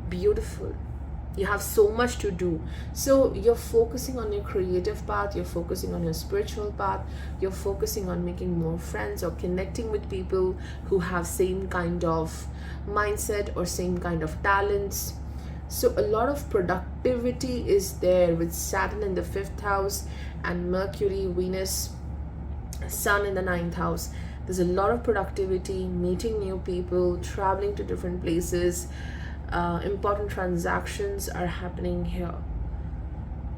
beautiful. You have so much to do. So you're focusing on your creative path, you're focusing on your spiritual path, you're focusing on making more friends or connecting with people who have same kind of mindset or same kind of talents. So a lot of productivity is there with Saturn in the fifth house and Mercury, Venus, Sun in the ninth house. There's a lot of productivity, meeting new people, traveling to different places. Important transactions are happening here.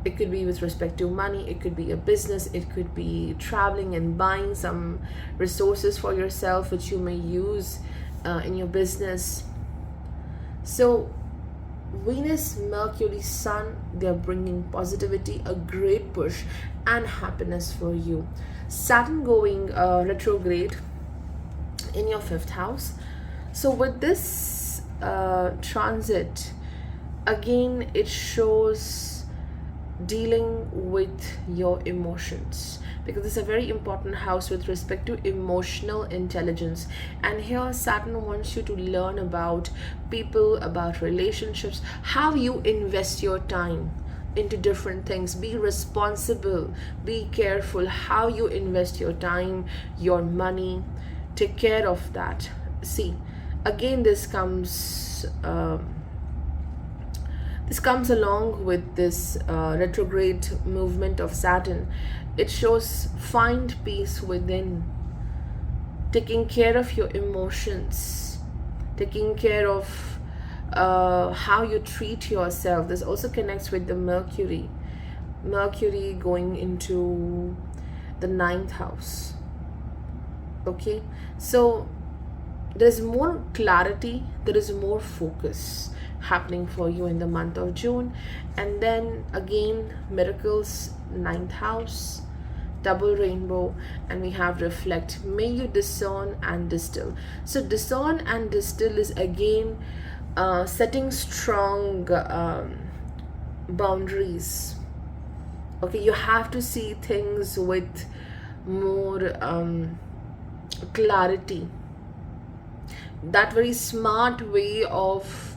It could be with respect to money, it could be a business, it could be traveling and buying some resources for yourself which you may use in your business. So Venus, Mercury, Sun, they're bringing positivity, a great push and happiness for you. Saturn going retrograde in your fifth house. So with this transit, again it shows dealing with your emotions, because it's a very important house with respect to emotional intelligence. And here Saturn wants you to learn about people, about relationships, how you invest your time into different things. Be responsible, be careful how you invest your time, your money. Take care of that. See, again this comes This comes along with this retrograde movement of Saturn. It shows find peace within, taking care of your emotions, taking care of how you treat yourself. This also connects with the Mercury going into the ninth house. Okay, so there's more clarity, there is more focus happening for you in the month of June. And then again, miracles, ninth house, double rainbow, and we have reflect. May you discern and distill. So discern and distill is again setting strong boundaries. Okay, you have to see things with more clarity. That very smart way of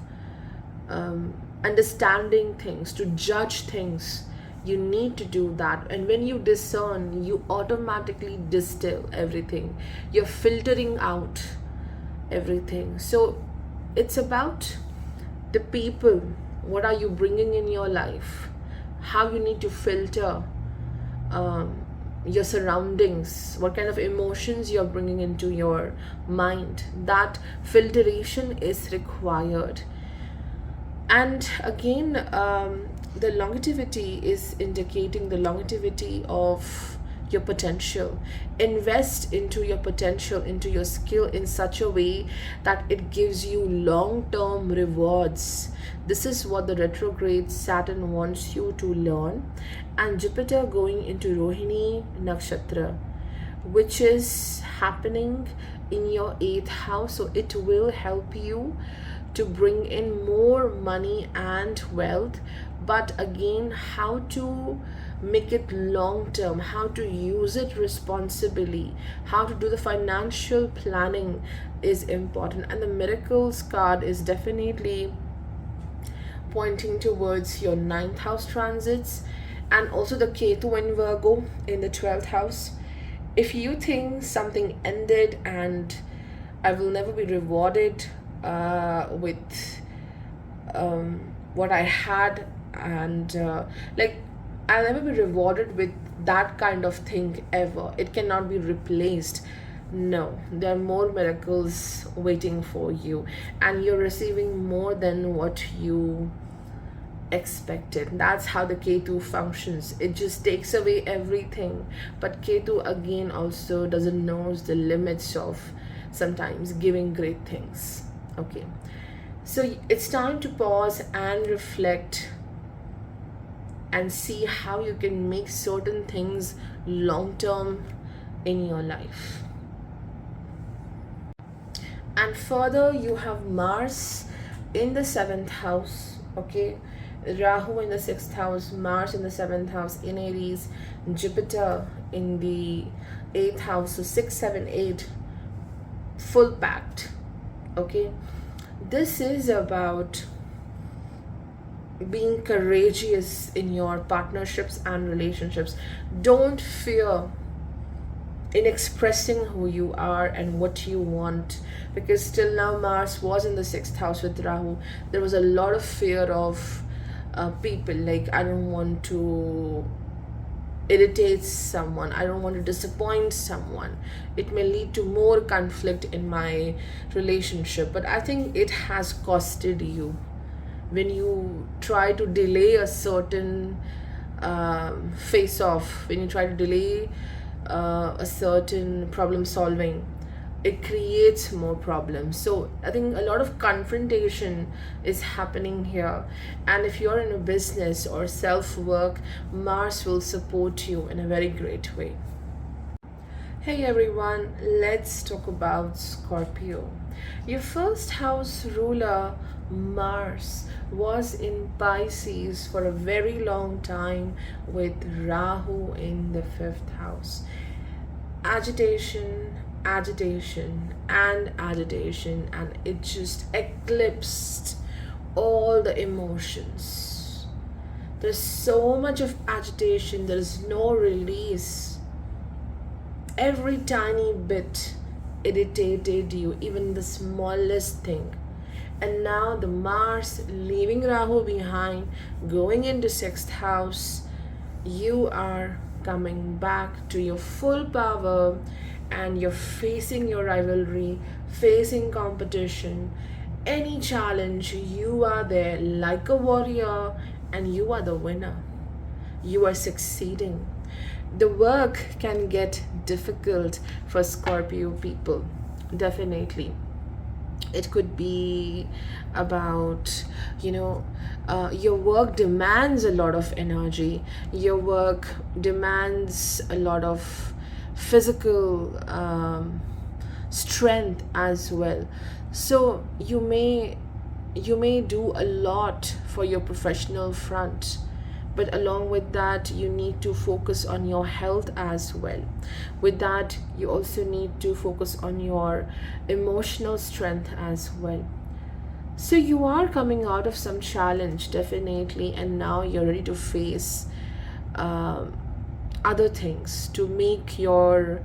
understanding things, to judge things, you need to do that. And when you discern, you automatically distill everything, you're filtering out everything. So it's about the people, what are you bringing in your life, how you need to filter your surroundings, what kind of emotions you're bringing into your mind. That filtration is required. And again, the longevity is indicating the longevity of your potential. Invest into your potential, into your skill in such a way that it gives you long-term rewards. This is what the retrograde Saturn wants you to learn. And Jupiter going into Rohini Nakshatra, which is happening in your 8th house, so it will help you to bring in more money and wealth. But again, how to make it long term, how to use it responsibly, how to do the financial planning is important. And the miracles card is definitely pointing towards your 9th house transits, and also the Ketu in Virgo in the 12th house. If you think something ended and I will never be rewarded with what I had, and like I'll never be rewarded with that kind of thing ever, it cannot be replaced. No, there are more miracles waiting for you, and you're receiving more than what you expected. That's how the Ketu functions. It just takes away everything. But Ketu again also doesn't know the limits of sometimes giving great things. Okay, so it's time to pause and reflect and see how you can make certain things long term in your life. And further, you have Mars in the 7th house. Okay, Rahu in the 6th house, Mars in the 7th house in Aries, Jupiter in the 8th house. So 6, 7, 8, full packed. Okay, this is about being courageous in your partnerships and relationships. Don't fear in expressing who you are and what you want, because till now Mars was in the 6th house with Rahu. There was a lot of fear of people, like I don't want to irritate someone, I don't want to disappoint someone, it may lead to more conflict in my relationship. But I think it has costed you when you try to delay a certain face off, when you try to delay a certain problem solving, it creates more problems. So I think a lot of confrontation is happening here. And if you're in a business or self-work, Mars will support you in a very great way. Hey everyone, let's talk about Scorpio. Your first house ruler Mars was in Pisces for a very long time with Rahu in the 5th house. Agitation, and it just eclipsed all the emotions. There's so much of agitation, there is no release. Every tiny bit irritated you, even the smallest thing. And now the Mars leaving Rahu behind, going into 6th house, you are coming back to your full power, and you're facing your rivalry, facing competition, any challenge. You are there like a warrior, and you are the winner. You are succeeding. The work can get difficult for Scorpio people, definitely. It could be about, your work demands a lot of energy. Your work demands a lot of physical strength as well. So you may do a lot for your professional front, but along with that you need to focus on your health as well. With that, you also need to focus on your emotional strength as well. So you are coming out of some challenge, definitely, and now you're ready to face other things, to make your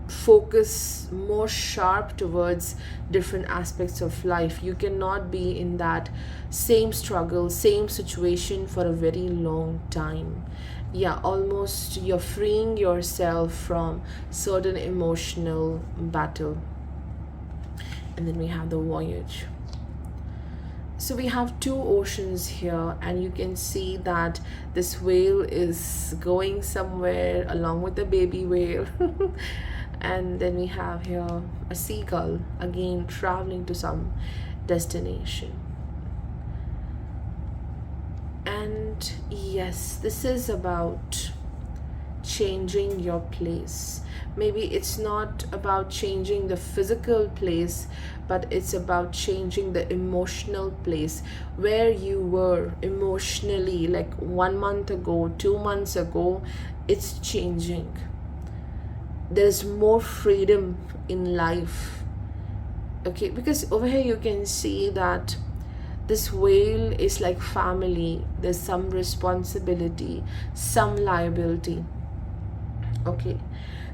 focus more sharp towards different aspects of life. You cannot be in that same struggle, same situation for a very long time. Yeah, almost you're freeing yourself from certain emotional battle. And then we have the voyage. So we have two oceans here, and you can see that this whale is going somewhere along with the baby whale. And then we have here a seagull, again traveling to some destination. And yes, this is about changing your place. Maybe it's not about changing the physical place, but it's about changing the emotional place. Where you were emotionally like 1 month ago, 2 months ago, it's changing. There's more freedom in life. Okay, because over here you can see that this whale is like family. There's some responsibility, some liability. Okay,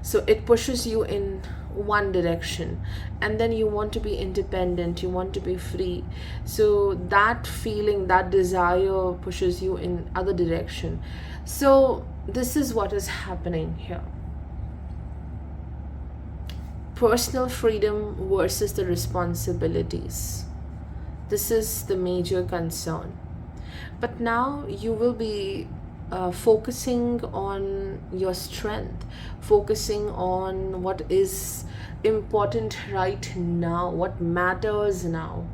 so it pushes you in one direction, and then you want to be independent, you want to be free. So that feeling, that desire pushes you in other direction. So this is what is happening here. Personal freedom versus the responsibilities. This is the major concern. But now you will be focusing on your strength, focusing on what is important right now, what matters now.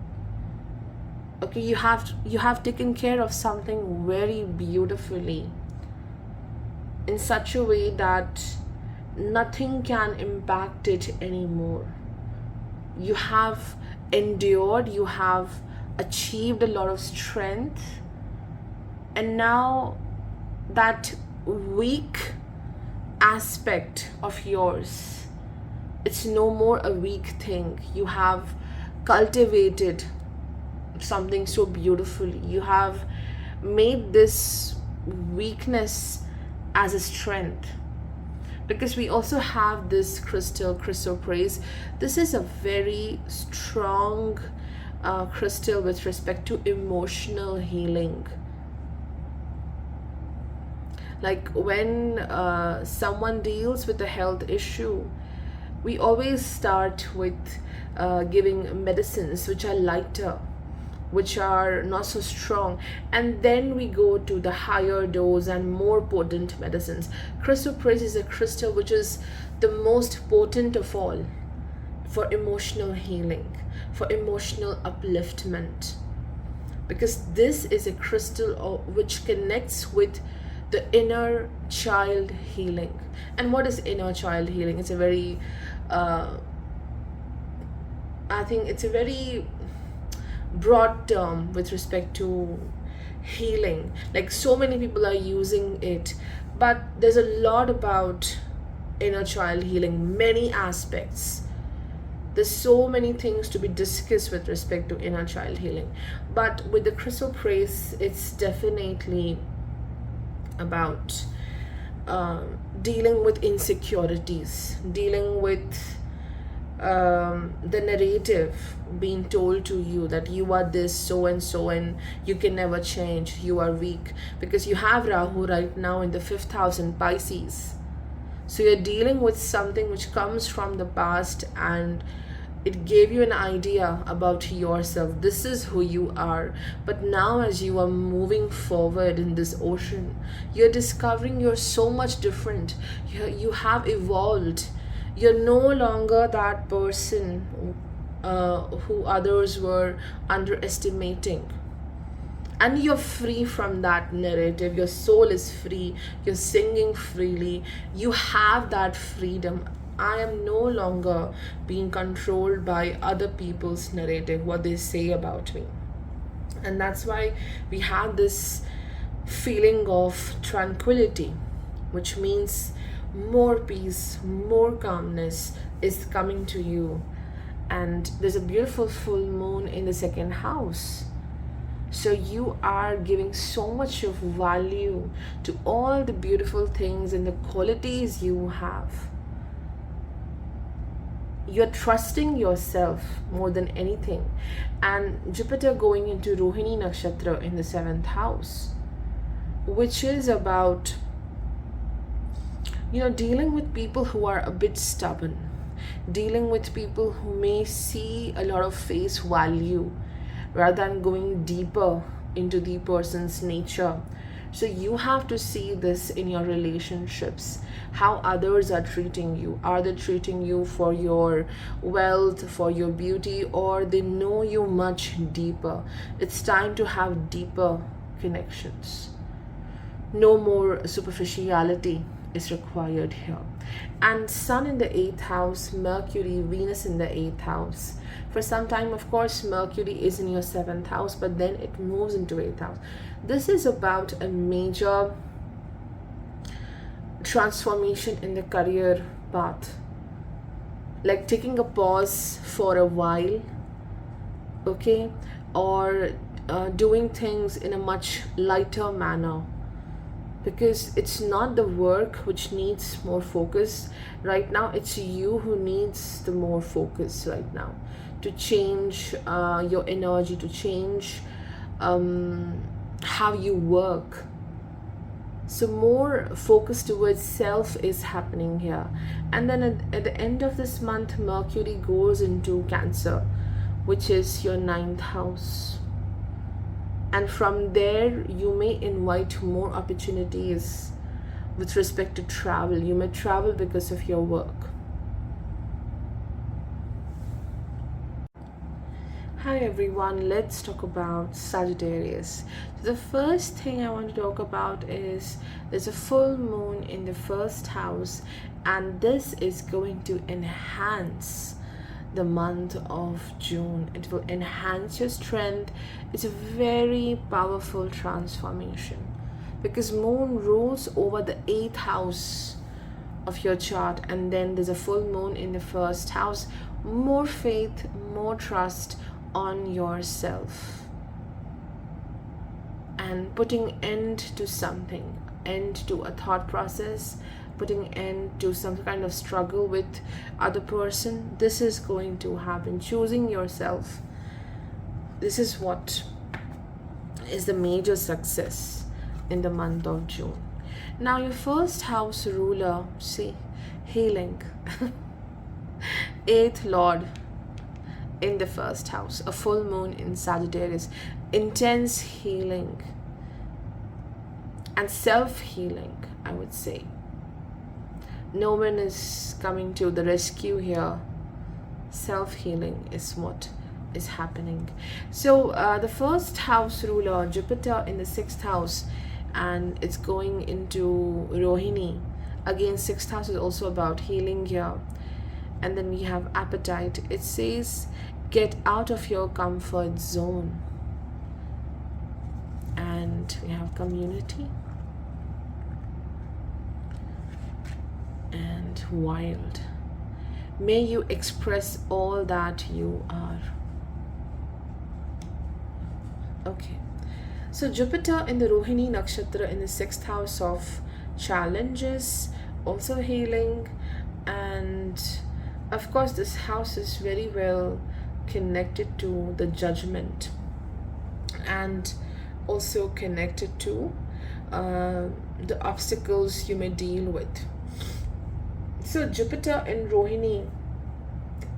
Okay, you have taken care of something very beautifully, in such a way that nothing can impact it anymore. You have endured, you have achieved a lot of strength, and now that weak aspect of yours, it's no more a weak thing. You have cultivated something so beautifully. You have made this weakness as a strength. Because we also have this crystal, chrysoprase. This is a very strong crystal with respect to emotional healing. Like when someone deals with a health issue, we always start with giving medicines which are lighter, which are not so strong, and then we go to the higher dose and more potent medicines. Chrysoprase is a crystal which is the most potent of all for emotional healing, for emotional upliftment, because this is a crystal which connects with the inner child healing. And what is inner child healing? It's a very I think it's a very broad term with respect to healing. Like, so many people are using it, but there's a lot about inner child healing, many aspects. There's so many things to be discussed with respect to inner child healing. But with the chrysoprase, it's definitely about dealing with insecurities, dealing with the narrative being told to you that you are this so and so and you can never change, you are weak, because you have Rahu right now in the 5th house in Pisces. So you're dealing with something which comes from the past, and it gave you an idea about yourself. This is who you are. But now, as you are moving forward in this ocean, you're discovering you're so much different. You have evolved. You're no longer that person who others were underestimating. And you're free from that narrative. Your soul is free. You're singing freely. You have that freedom. I am no longer being controlled by other people's narrative, what they say about me. And that's why we have this feeling of tranquility, which means more peace, more calmness is coming to you. And there's a beautiful full moon in the 2nd house. So you are giving so much of value to all the beautiful things and the qualities you have. You're trusting yourself more than anything. And Jupiter going into Rohini Nakshatra in the 7th house, which is about, dealing with people who are a bit stubborn, dealing with people who may see a lot of face value rather than going deeper into the person's nature. So you have to see this in your relationships, how others are treating you. Are they treating you for your wealth, for your beauty, or they know you much deeper? It's time to have deeper connections. No more superficiality is required here. And Sun in the 8th house, Mercury, Venus in the 8th house. For some time, of course, Mercury is in your 7th house, but then it moves into 8th house. This is about a major transformation in the career path, like taking a pause for a while, okay, or doing things in a much lighter manner, because it's not the work which needs more focus right now, it's you who needs the more focus right now, to change your energy, to change how you work. So more focus towards self is happening here. And then at the end of this month, Mercury goes into Cancer, which is your 9th house. And from there, you may invite more opportunities with respect to travel. You may travel because of your work. Hi everyone, let's talk about Sagittarius. So the first thing I want to talk about is there's a full moon in the 1st house, and this is going to enhance the month of June. It will enhance your strength. It's a very powerful transformation because moon rules over the 8th house of your chart, and then there's a full moon in the 1st house. More faith, more trust on yourself, and putting end to something, end to a thought process, putting end to some kind of struggle with other person. This is going to happen. Choosing yourself, this is what is the major success in the month of June. Now your 1st house ruler, see, healing 8th lord in the 1st house, a full moon in Sagittarius, intense healing and self-healing, I would say. No one is coming to the rescue here. Self-healing is what is happening. So the 1st house ruler, Jupiter in the 6th house, and it's going into Rohini. Again, 6th house is also about healing here. And then we have appetite. It says get out of your comfort zone. And we have community and wild. May you express all that you are. Okay, so Jupiter in the Rohini Nakshatra in the 6th house of challenges, also healing, and Of course, this house is very well connected to the judgment, and also connected to uh, the obstacles you may deal with. So Jupiter in Rohini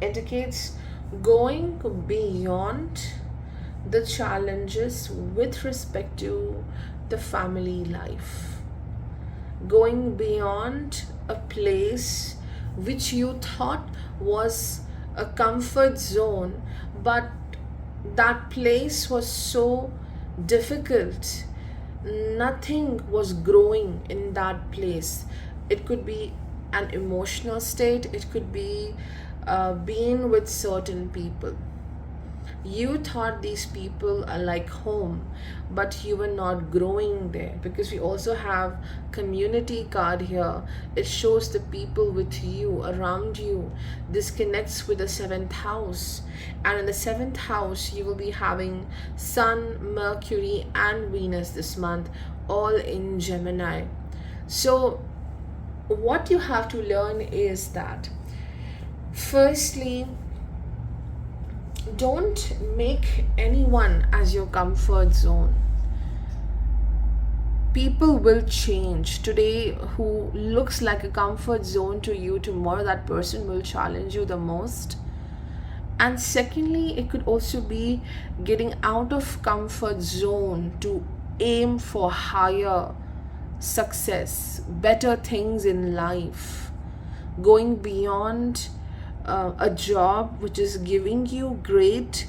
indicates going beyond the challenges with respect to the family life, going beyond a place which you thought was a comfort zone, but that place was so difficult. Nothing was growing in that place. It could be an emotional state, it could be being with certain people. You thought these people are like home, but you were not growing there, because we also have community card here. It shows the people with you, around you. This connects with the seventh house, and in the seventh house you will be having Sun, Mercury and Venus this month, all in Gemini. So what you have to learn is that, firstly, don't make anyone as your comfort zone. People will change. Today, who looks like a comfort zone to you, tomorrow that person will challenge you the most. And secondly, it could also be getting out of comfort zone to aim for higher success, better things in life, going beyond a job which is giving you great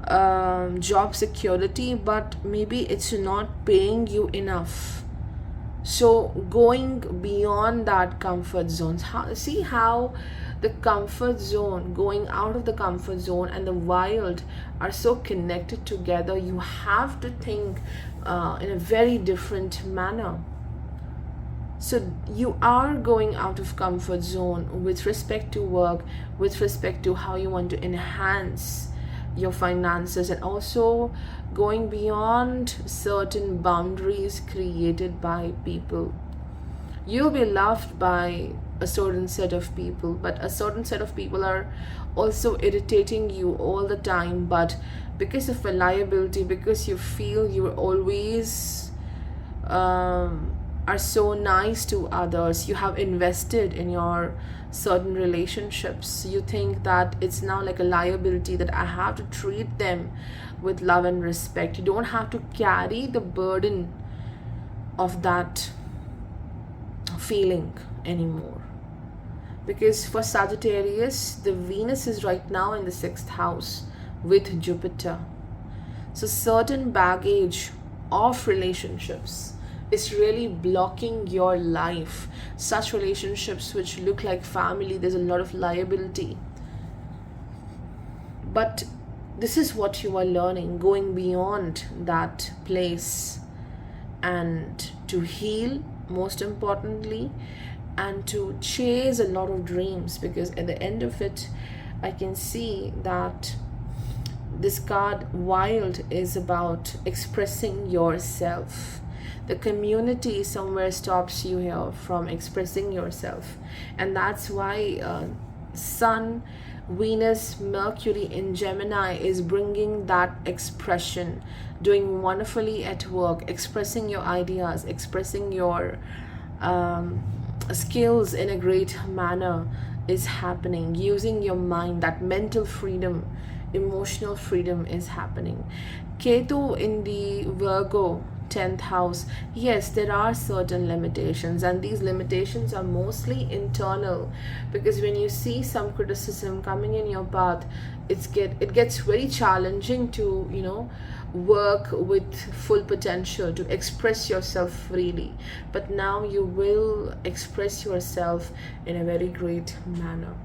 job security, but maybe it's not paying you enough. So going beyond that comfort zone. See how the comfort zone, going out of the comfort zone, and the wild are so connected together. You have to think in a very different manner. So you are going out of comfort zone with respect to work, with respect to how you want to enhance your finances, and also going beyond certain boundaries created by people. You'll be loved by a certain set of people, but a certain set of people are also irritating you all the time, but because of a liability, because you feel you're always are so nice to others, you have invested in your certain relationships, you think that it's now like a liability, that I have to treat them with love and respect. You don't have to carry the burden of that feeling anymore, because for Sagittarius, the Venus is right now in the 6th house with Jupiter. So certain baggage of relationships is really blocking your life. Such relationships which look like family, there's a lot of liability. But this is what you are learning, going beyond that place, and to heal, most importantly, and to chase a lot of dreams, because at the end of it, I can see that this card wild is about expressing yourself. The community somewhere stops you here from expressing yourself, and that's why Sun, Venus, Mercury in Gemini is bringing that expression, doing wonderfully at work, expressing your ideas, expressing your skills in a great manner is happening, using your mind. That mental freedom, emotional freedom is happening. Ketu in the Virgo 10th house, yes, there are certain limitations, and these limitations are mostly internal, because when you see some criticism coming in your path, it gets very challenging to work with full potential, to express yourself freely. But now you will express yourself in a very great manner.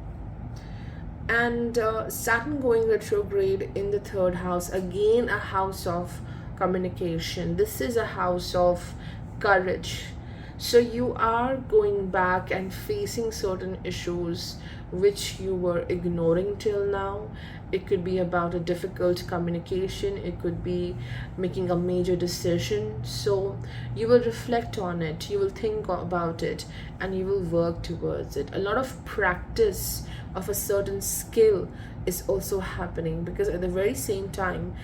And Saturn going retrograde in the 3rd house, again a house of communication. This is a house of courage. So you are going back and facing certain issues which you were ignoring till now. It could be about a difficult communication, it could be making a major decision. So you will reflect on it, you will think about it, and you will work towards it. A lot of practice of a certain skill is also happening, because at the very same time,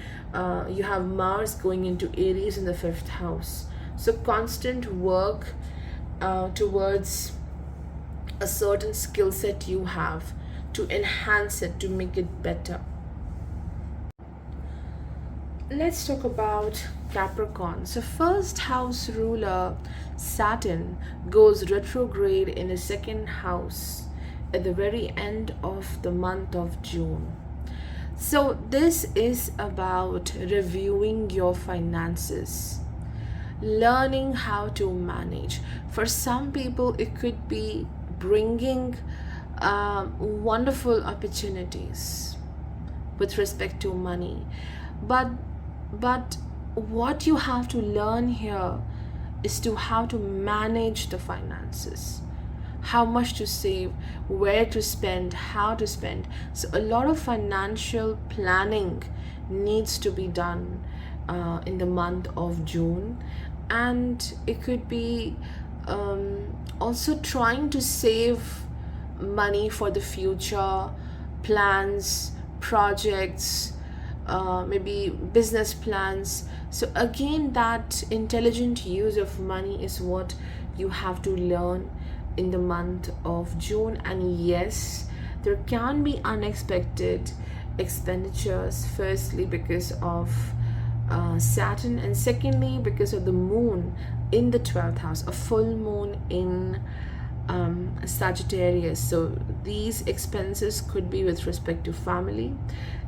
you have Mars going into Aries in the fifth house. So constant work towards a certain skill set you have, to enhance it, to make it better. Let's talk about Capricorn. So first house ruler Saturn goes retrograde in the second house at the very end of the month of June. So this is about reviewing your finances, learning how to manage. For some people, it could be bringing wonderful opportunities with respect to money, but what you have to learn here is to how to manage the finances, how much to save, where to spend, how to spend. So a lot of financial planning needs to be done in the month of June. And it could be also trying to save money for the future, plans, projects, maybe business plans. So again, that intelligent use of money is what you have to learn in the month of June. And yes, there can be unexpected expenditures, firstly because of Saturn, and secondly because of the moon in the 12th house, a full moon in Sagittarius. So these expenses could be with respect to family,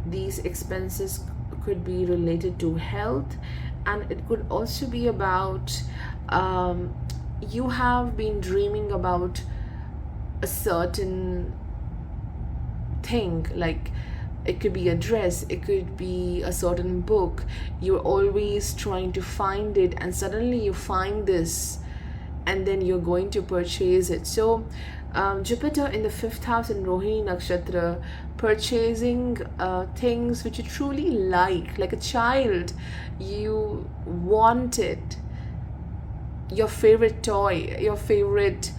these expenses could be related to health, and it could also be about you have been dreaming about a certain thing, like it could be a dress, it could be a certain book. You're always trying to find it, and suddenly you find this, and then you're going to purchase it. So Jupiter in the fifth house in Rohini Nakshatra, purchasing things which you truly like a child. You want it, your favorite toy, your favorite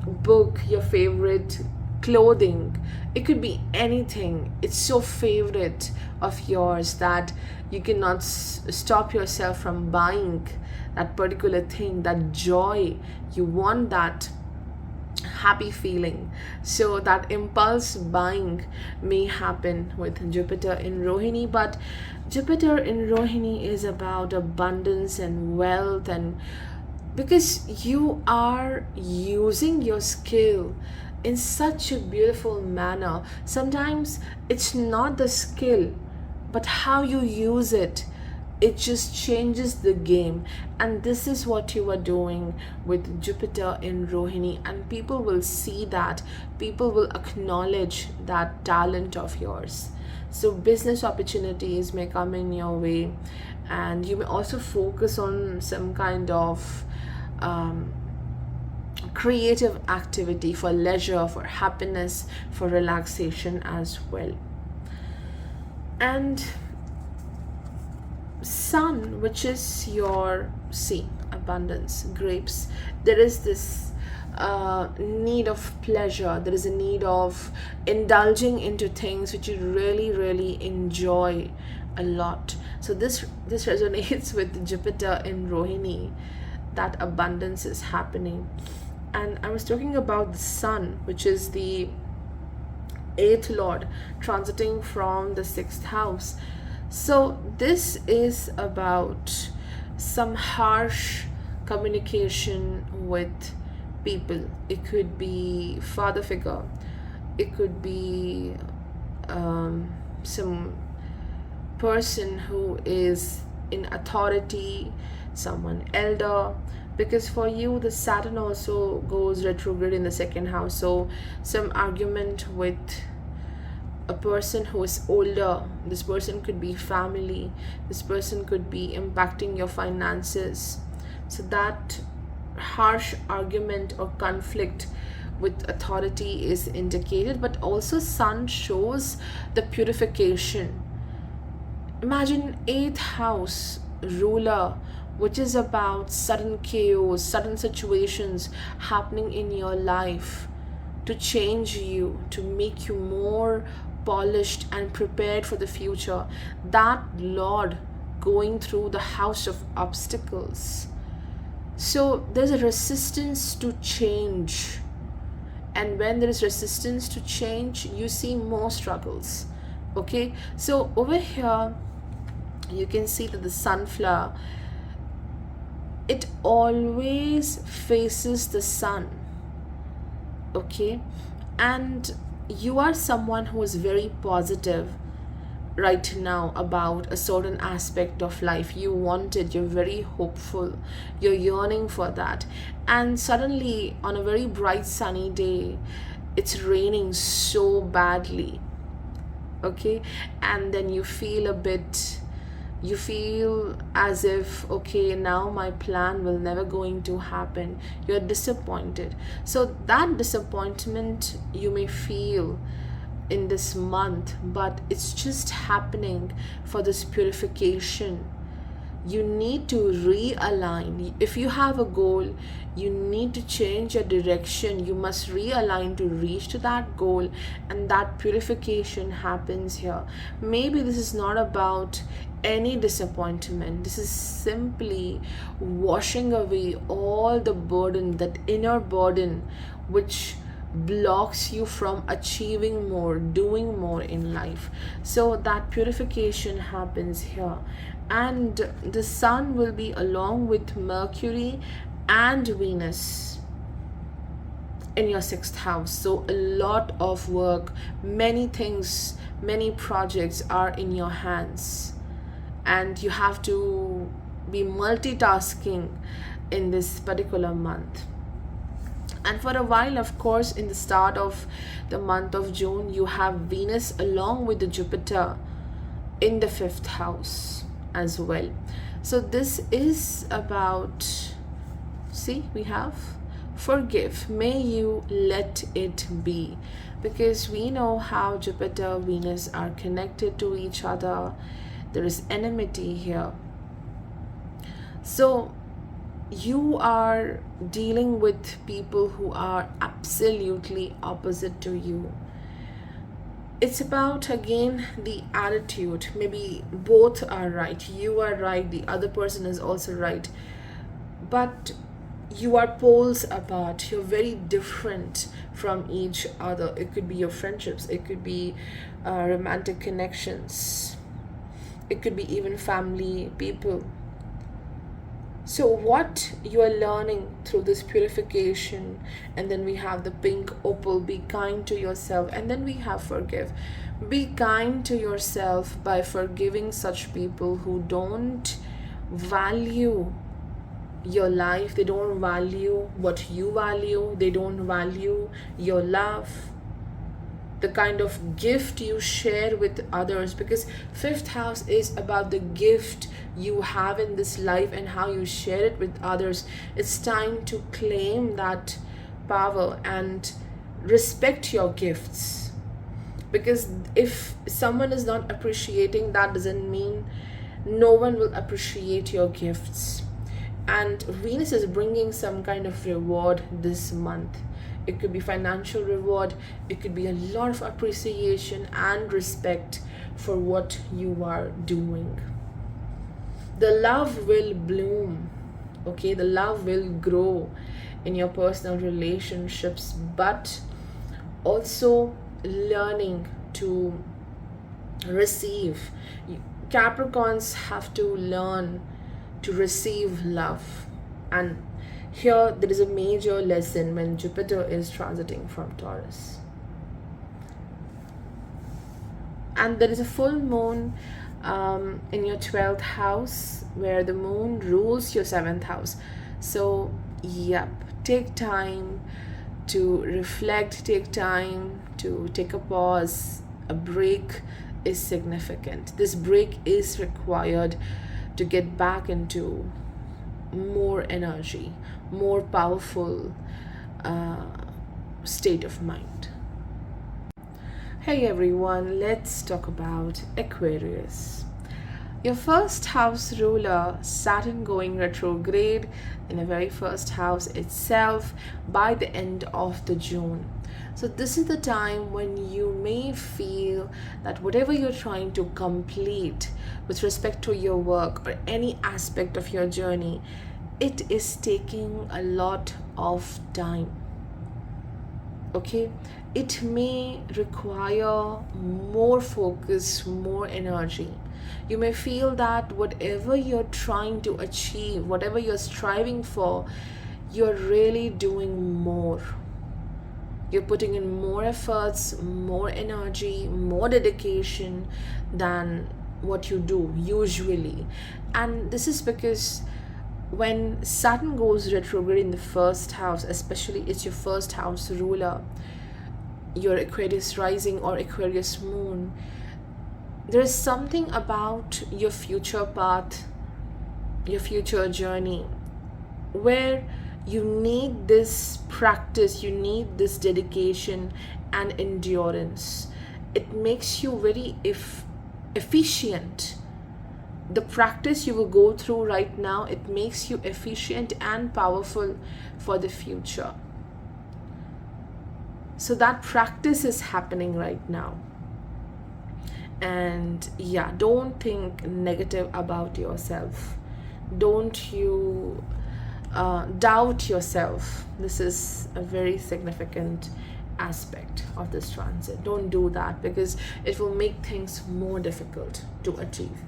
book, your favorite clothing. It could be anything. It's so favorite of yours that you cannot stop yourself from buying that particular thing, that joy. You want that happy feeling. So that impulse buying may happen with Jupiter in Rohini. But Jupiter in Rohini is about abundance and wealth, and because you are using your skill in such a beautiful manner. Sometimes it's not the skill, but how you use it, it just changes the game. And this is what you are doing with Jupiter in Rohini, and people will see that, people will acknowledge that talent of yours. So business opportunities may come in your way, and you may also focus on some kind of creative activity for leisure, for happiness, for relaxation as well. And Sun, which is your abundance, grapes, there is this need of pleasure, there is a need of indulging into things which you really enjoy a lot. So this resonates with Jupiter in Rohini, that abundance is happening. And I was talking about the Sun, which is the 8th lord, transiting from the 6th house. So this is about some harsh communication with people. It could be father figure, it could be some person who is in authority, someone elder. Because for you, the Saturn also goes retrograde in the second house. So some argument with a person who is older. This person could be family. This person could be impacting your finances. So that harsh argument or conflict with authority is indicated, but also Sun shows the purification. Imagine 8th house ruler, which is about sudden chaos, sudden situations happening in your life to change you, to make you more polished and prepared for the future. That Lord going through the house of obstacles. So there's a resistance to change. And when there is resistance to change, you see more struggles. Okay, so over here, you can see that the sunflower, it always faces the sun. Okay, and you are someone who is very positive right now about a certain aspect of life. You want it, you're very hopeful, you're yearning for that, and suddenly on a very bright sunny day it's raining so badly. Okay, and then you feel as if, okay, now my plan will never going to happen. You're disappointed. So that disappointment you may feel in this month, but it's just happening for this purification. You need to realign. If you have a goal, you need to change your direction. You must realign to reach to that goal, and that purification happens here. Maybe this is not about any disappointment. This is simply washing away all the burden, that inner burden which blocks you from achieving more, doing more in life. So that purification happens here. And the sun will be along with Mercury and Venus in your 6th house. So a lot of work, many things, many projects are in your hands, and you have to be multitasking in this particular month. And for a while, of course, in the start of the month of June, you have Venus along with the Jupiter in the 5th house as well. So this is about, see, we have forgive. May you let it be. Because we know how Jupiter, Venus are connected to each other. There is enmity here. So you are dealing with people who are absolutely opposite to you. It's about, again, the attitude. Maybe both are right. You are right, the other person is also right. But you are poles apart. You're very different from each other. It could be your friendships. It could be romantic connections. It could be even family, people. So what you are learning through this purification, and then we have the pink opal, be kind to yourself, and then we have forgive. Be kind to yourself by forgiving such people who don't value your life, they don't value what you value, they don't value your love, the kind of gift you share with others, because 5th house is about the gift you have in this life and how you share it with others. It's time to claim that power and respect your gifts, because if someone is not appreciating, that doesn't mean no one will appreciate your gifts. And Venus is bringing some kind of reward this month. It could be financial reward, it could be a lot of appreciation and respect for what you are doing. The love will bloom, okay? The love will grow in your personal relationships, but also learning to receive. Capricorns have to learn to receive love. And here there is a major lesson when Jupiter is transiting from Taurus. And there is a full moon in your 12th house, where the moon rules your 7th house. So yep, take time to reflect, take time to take a pause. A break is significant. This break is required to get back into more energy, more powerful state of mind. Hey everyone, let's talk about Aquarius. Your first house ruler, Saturn, going retrograde in the very first house itself by the end of the June. So this is the time when you may feel that whatever you're trying to complete with respect to your work or any aspect of your journey, it is taking a lot of time. Okay, it may require more focus, more energy. You may feel that whatever you're trying to achieve, whatever you're striving for, you're really doing more. You're putting in more efforts, more energy, more dedication than what you do usually. And this is because when Saturn goes retrograde in the first house, especially it's your first house ruler, your Aquarius rising or Aquarius moon, there is something about your future path, your future journey, where you need this practice, you need this dedication and endurance. It makes you very efficient. The practice you will go through right now, it makes you efficient and powerful for the future. So that practice is happening right now. And yeah, don't think negative about yourself. Don't you doubt yourself. This is a very significant aspect of this transit. Don't do that, because it will make things more difficult to achieve.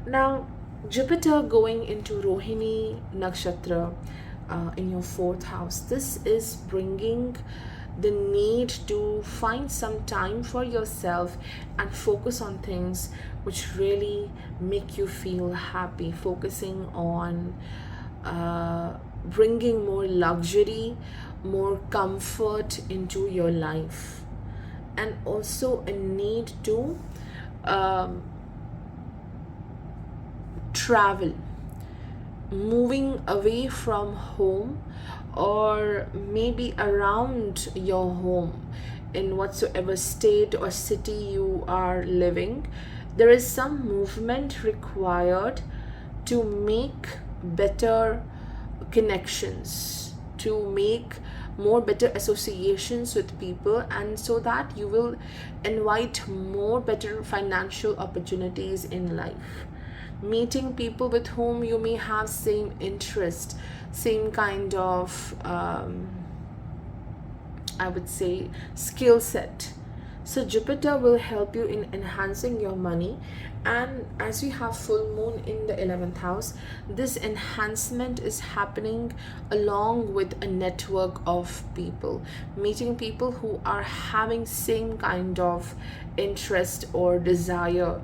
Now, Jupiter going into Rohini nakshatra in your fourth house, this is bringing the need to find some time for yourself and focus on things which really make you feel happy, focusing on bringing more luxury, more comfort into your life, and also a need to travel, moving away from home or maybe around your home in whatsoever state or city you are living. There is some movement required to make better connections, to make more better associations with people, and so that you will invite more better financial opportunities in life, meeting people with whom you may have same interest, same kind of I would say skill set. So Jupiter will help you in enhancing your money, and as we have full moon in the 11th house, this enhancement is happening along with a network of people, meeting people who are having same kind of interest or desire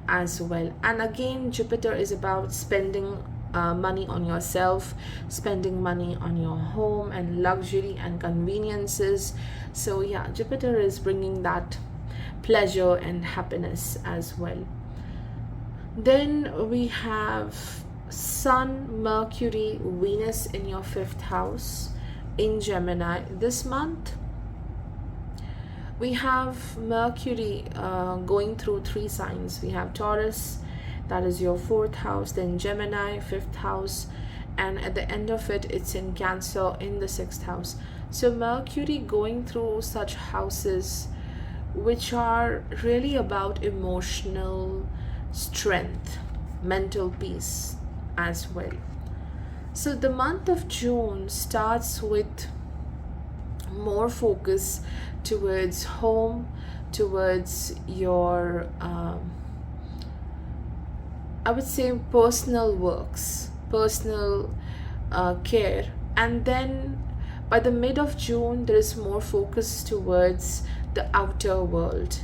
as well. And again, Jupiter is about spending money on yourself, spending money on your home and luxury and conveniences. So yeah, Jupiter is bringing that pleasure and happiness as well. Then we have Sun, Mercury, Venus in your 5th house in Gemini this month. We have Mercury going through 3 signs. We have Taurus, that is your 4th house, then Gemini, 5th house, and at the end of it, it's in Cancer in the 6th house. So Mercury going through such houses which are really about emotional strength, mental peace as well. So the month of June starts with more focus towards home, towards your I would say personal works, personal care, and then by the mid of June there is more focus towards the outer world.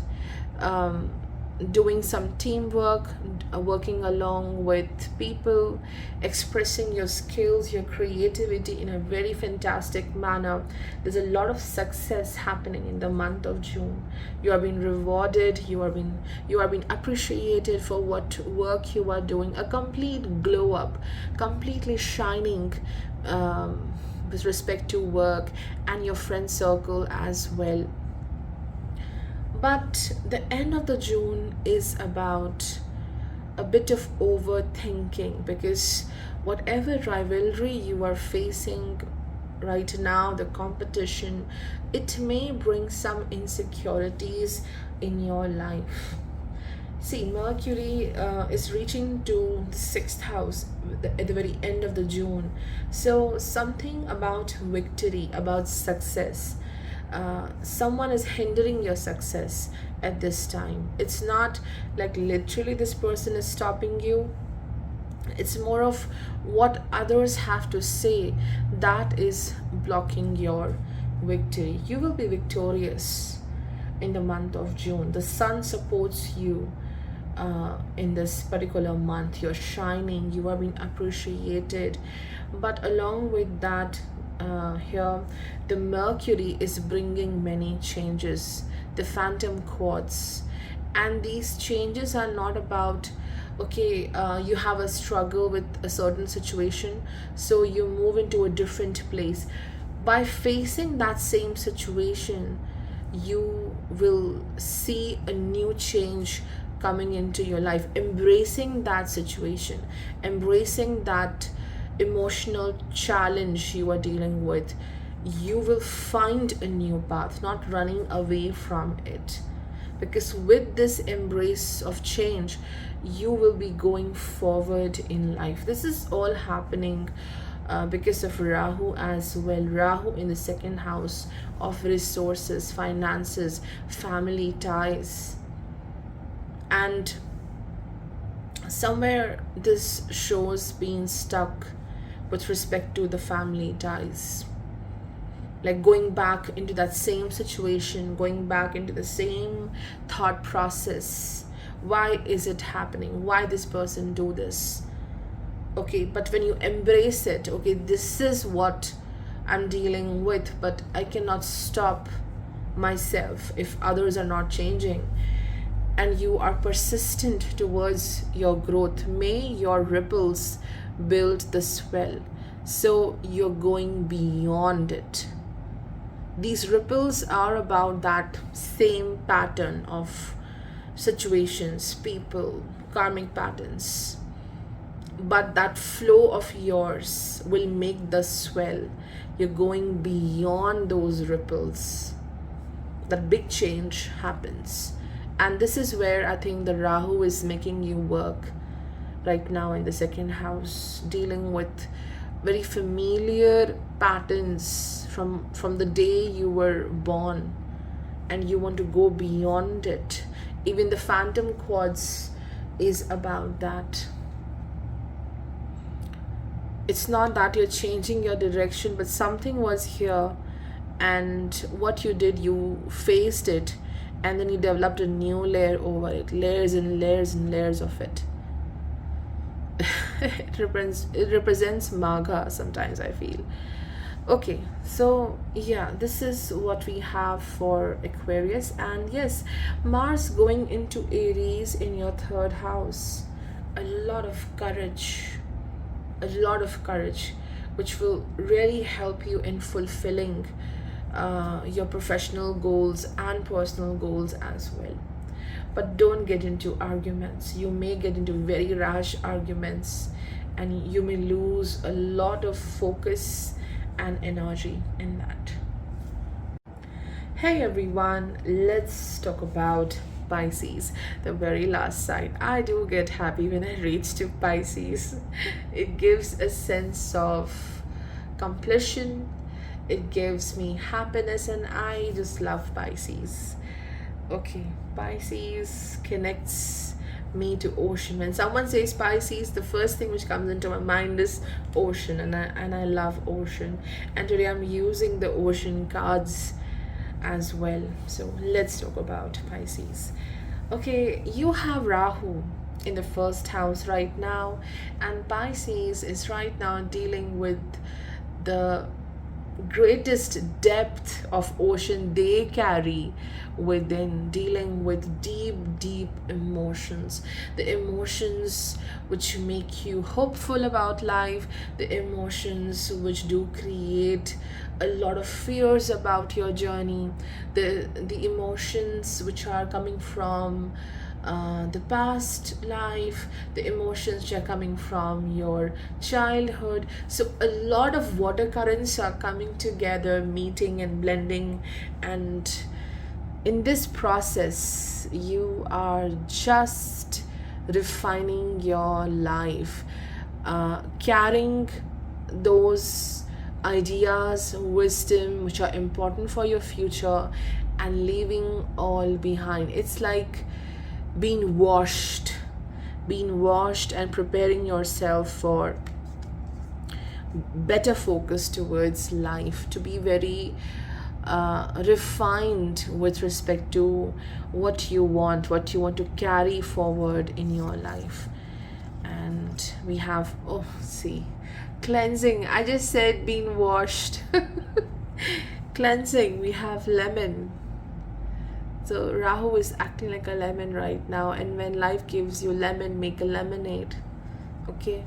doing some teamwork, working along with people, expressing your skills, your creativity in a very fantastic manner. There's a lot of success happening in the month of June. You are being rewarded, you are being appreciated for what work you are doing. A complete glow up, completely shining, with respect to work and your friend circle as well. But the end of the June is about a bit of overthinking, because whatever rivalry you are facing right now, the competition, it may bring some insecurities in your life. See, Mercury is reaching to the sixth house at the very end of the June. So something about victory, about success. Someone is hindering your success at this time. It's not like literally this person is stopping you. It's more of what others have to say that is blocking your victory. You will be victorious in the month of June. The sun supports you in this particular month. You're shining, you are being appreciated. But along with that, here the Mercury is bringing many changes, the phantom quartz. And these changes are not about, okay, you have a struggle with a certain situation, so you move into a different place. By facing that same situation, you will see a new change coming into your life. Embracing that situation, embracing that emotional challenge you are dealing with, you will find a new path, not running away from it. Because with this embrace of change, you will be going forward in life. This is all happening because of Rahu as well. Rahu in the second house of resources, finances, family ties. And somewhere this shows being stuck with respect to the family ties, like going back into that same situation, going back into the same thought process. Why is it happening? Why this person do this? Okay, but when you embrace it, okay, this is what I'm dealing with, but I cannot stop myself if others are not changing. And you are persistent towards your growth, may your ripples build the swell. So you're going beyond it. These ripples are about that same pattern of situations, people, karmic patterns. But that flow of yours will make the swell. You're going beyond those ripples. That big change happens. And this is where I think the Rahu is making you work right now in the second house, dealing with very familiar patterns from the day you were born, and you want to go beyond it. Even the phantom quartz is about that. It's not that you're changing your direction, but something was here, and what you did, you faced it, and then you developed a new layer over it, layers and layers and layers of it. It represents Magha sometimes, I feel. Okay, so yeah, this is what we have for Aquarius. And yes, Mars going into Aries in your third house. A lot of courage, which will really help you in fulfilling your professional goals and personal goals as well. But don't get into arguments. You may get into very rash arguments, and you may lose a lot of focus and energy in that. Hey everyone, let's talk about Pisces, the very last sign. I do get happy when I reach to Pisces. It gives a sense of completion, it gives me happiness, and I just love Pisces. Okay, Pisces connects me to ocean. When someone says Pisces, the first thing which comes into my mind is ocean, and I love ocean. And today I'm using the ocean cards as well. So let's talk about Pisces. Okay, you have Rahu in the first house right now, and Pisces is right now dealing with the greatest depth of ocean they carry within, dealing with deep, deep emotions. The emotions which make you hopeful about life, the emotions which do create a lot of fears about your journey, the emotions which are coming from the past life, the emotions which are coming from your childhood. So a lot of water currents are coming together, meeting and blending, and in this process you are just refining your life, carrying those ideas, wisdom which are important for your future, and leaving all behind. It's like being washed and preparing yourself for better focus towards life, to be very refined with respect to what you want to carry forward in your life. And we have, oh, see, cleansing. I just said being washed. Cleansing, we have lemon. So Rahu is acting like a lemon right now, and when life gives you lemon, make a lemonade. Okay,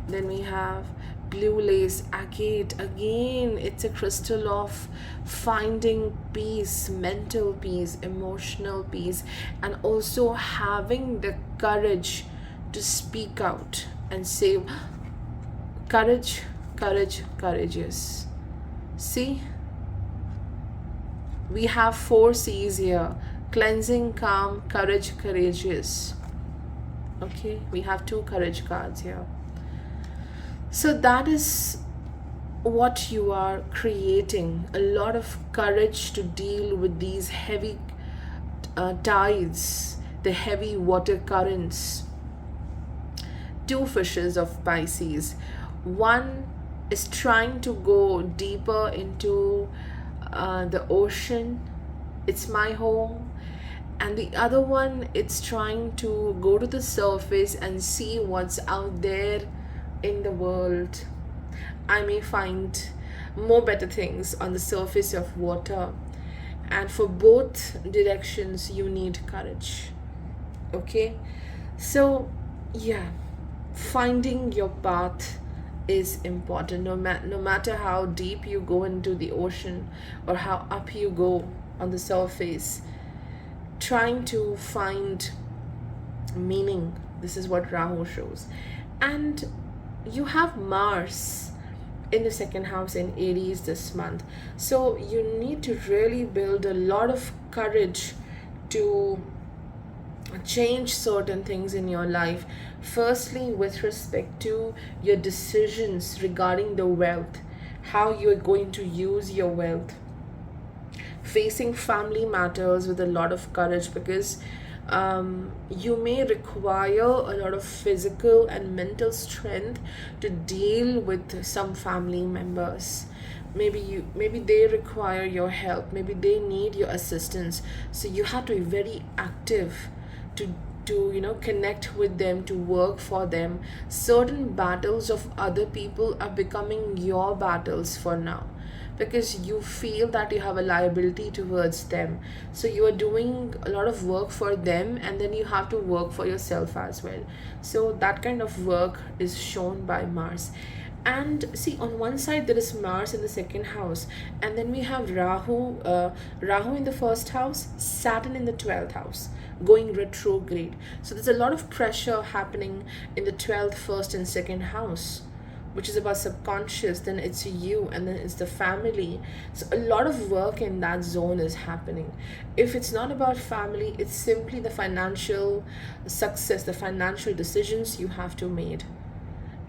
then we have blue lace agate. Again, it's a crystal of finding peace, mental peace, emotional peace, and also having the courage to speak out and say, courage, courage, courageous. See, we have 4 C's here: cleansing, calm, courage, courageous. Okay, we have 2 courage cards here. So that is what you are creating, a lot of courage to deal with these heavy tides, the heavy water currents. 2 fishes of Pisces. One is trying to go deeper into the ocean, it's my home, and the other one, it's trying to go to the surface and see what's out there in the world. I may find more better things on the surface of water, and for both directions you need courage. Okay, so yeah, finding your path is important. No matter how deep you go into the ocean or how up you go on the surface, trying to find meaning. This is what Rahu shows. And you have Mars in the second house in Aries this month, so you need to really build a lot of courage to change certain things in your life. Firstly, with respect to your decisions regarding the wealth, how you're going to use your wealth, facing family matters with a lot of courage, because you may require a lot of physical and mental strength to deal with some family members. Maybe they require your help, maybe they need your assistance, so you have to be very active to connect with them, to work for them. Certain battles of other people are becoming your battles for now, because you feel that you have a liability towards them, so you are doing a lot of work for them, and then you have to work for yourself as well. So that kind of work is shown by Mars. And see, on one side there is Mars in the second house, and then we have Rahu in the first house, Saturn in the 12th house, going retrograde. So there's a lot of pressure happening in the 12th, first and second house, which is about subconscious. Then it's you, and then it's the family. So a lot of work in that zone is happening. If it's not about family, it's simply the financial success, the financial decisions you have to make.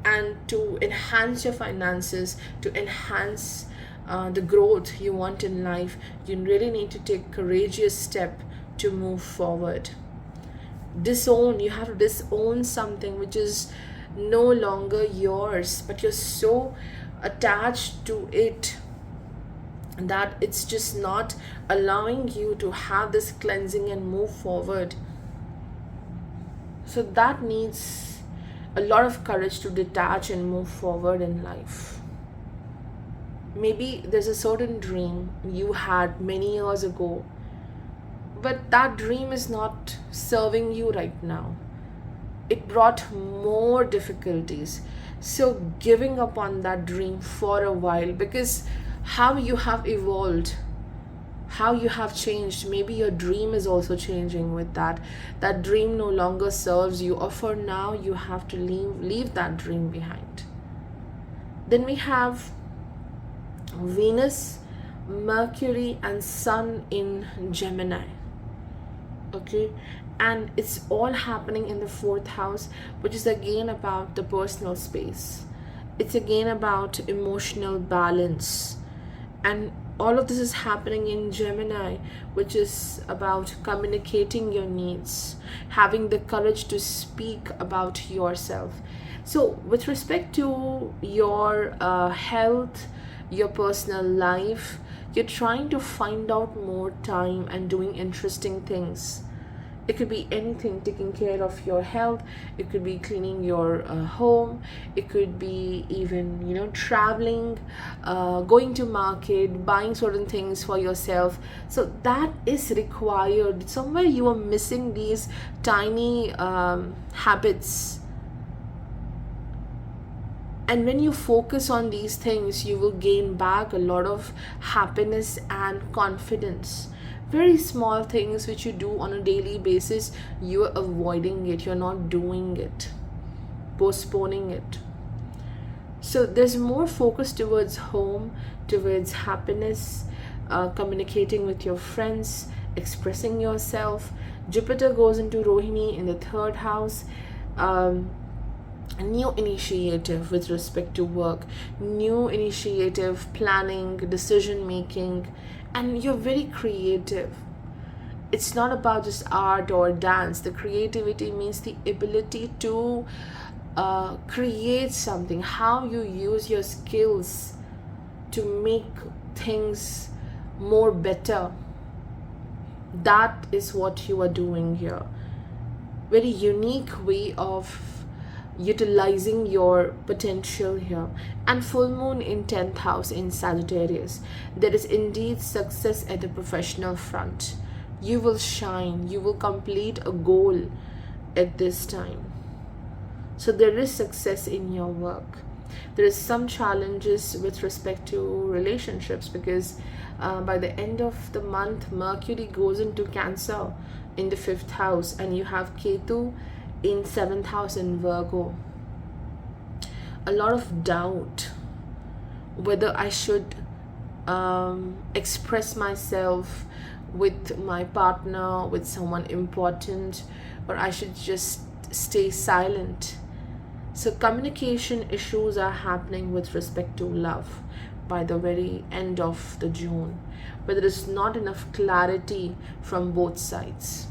And to enhance your finances, to enhance the growth you want in life, you really need to take courageous step to move forward. You have to disown something which is no longer yours, but you're so attached to it that it's just not allowing you to have this cleansing and move forward. So that needs a lot of courage to detach and move forward in life. Maybe there's a certain dream you had many years ago, but that dream is not serving you right now. It brought more difficulties. So, giving up on that dream for a while, because how you have evolved, how you have changed, maybe your dream is also changing with that. That dream no longer serves you, or for now, you have to leave that dream behind. Then we have Venus, Mercury, and Sun in Gemini. Okay, and it's all happening in the fourth house, which is again about the personal space. It's again about emotional balance, and all of this is happening in Gemini, which is about communicating your needs, having the courage to speak about yourself. So with respect to your health, your personal life, you're trying to find out more time and doing interesting things. It could be anything, taking care of your health. It could be cleaning your home. It could be even traveling, going to market, buying certain things for yourself. So that is required. Somewhere you are missing these tiny habits, and when you focus on these things, you will gain back a lot of happiness and confidence. Very small things which you do on a daily basis, you are avoiding it, you're not doing it, postponing it. So there's more focus towards home, towards happiness, communicating with your friends, expressing yourself. Jupiter goes into Rohini in the third house. A new initiative with respect to work, new initiative, planning, decision making, and you're very creative. It's not about just art or dance. The creativity means the ability to create something, how you use your skills to make things more better. That is what you are doing here. Very unique way of utilizing your potential here. And full moon in 10th house in Sagittarius, there is indeed success at the professional front. You will shine, you will complete a goal at this time. So there is success in your work. There is some challenges with respect to relationships, because by the end of the month, Mercury goes into Cancer in the 5th house, and you have Ketu in 7th house in Virgo. A lot of doubt whether I should express myself with my partner, with someone important, or I should just stay silent. So communication issues are happening with respect to love by the very end of the June, but there is not enough clarity from both sides.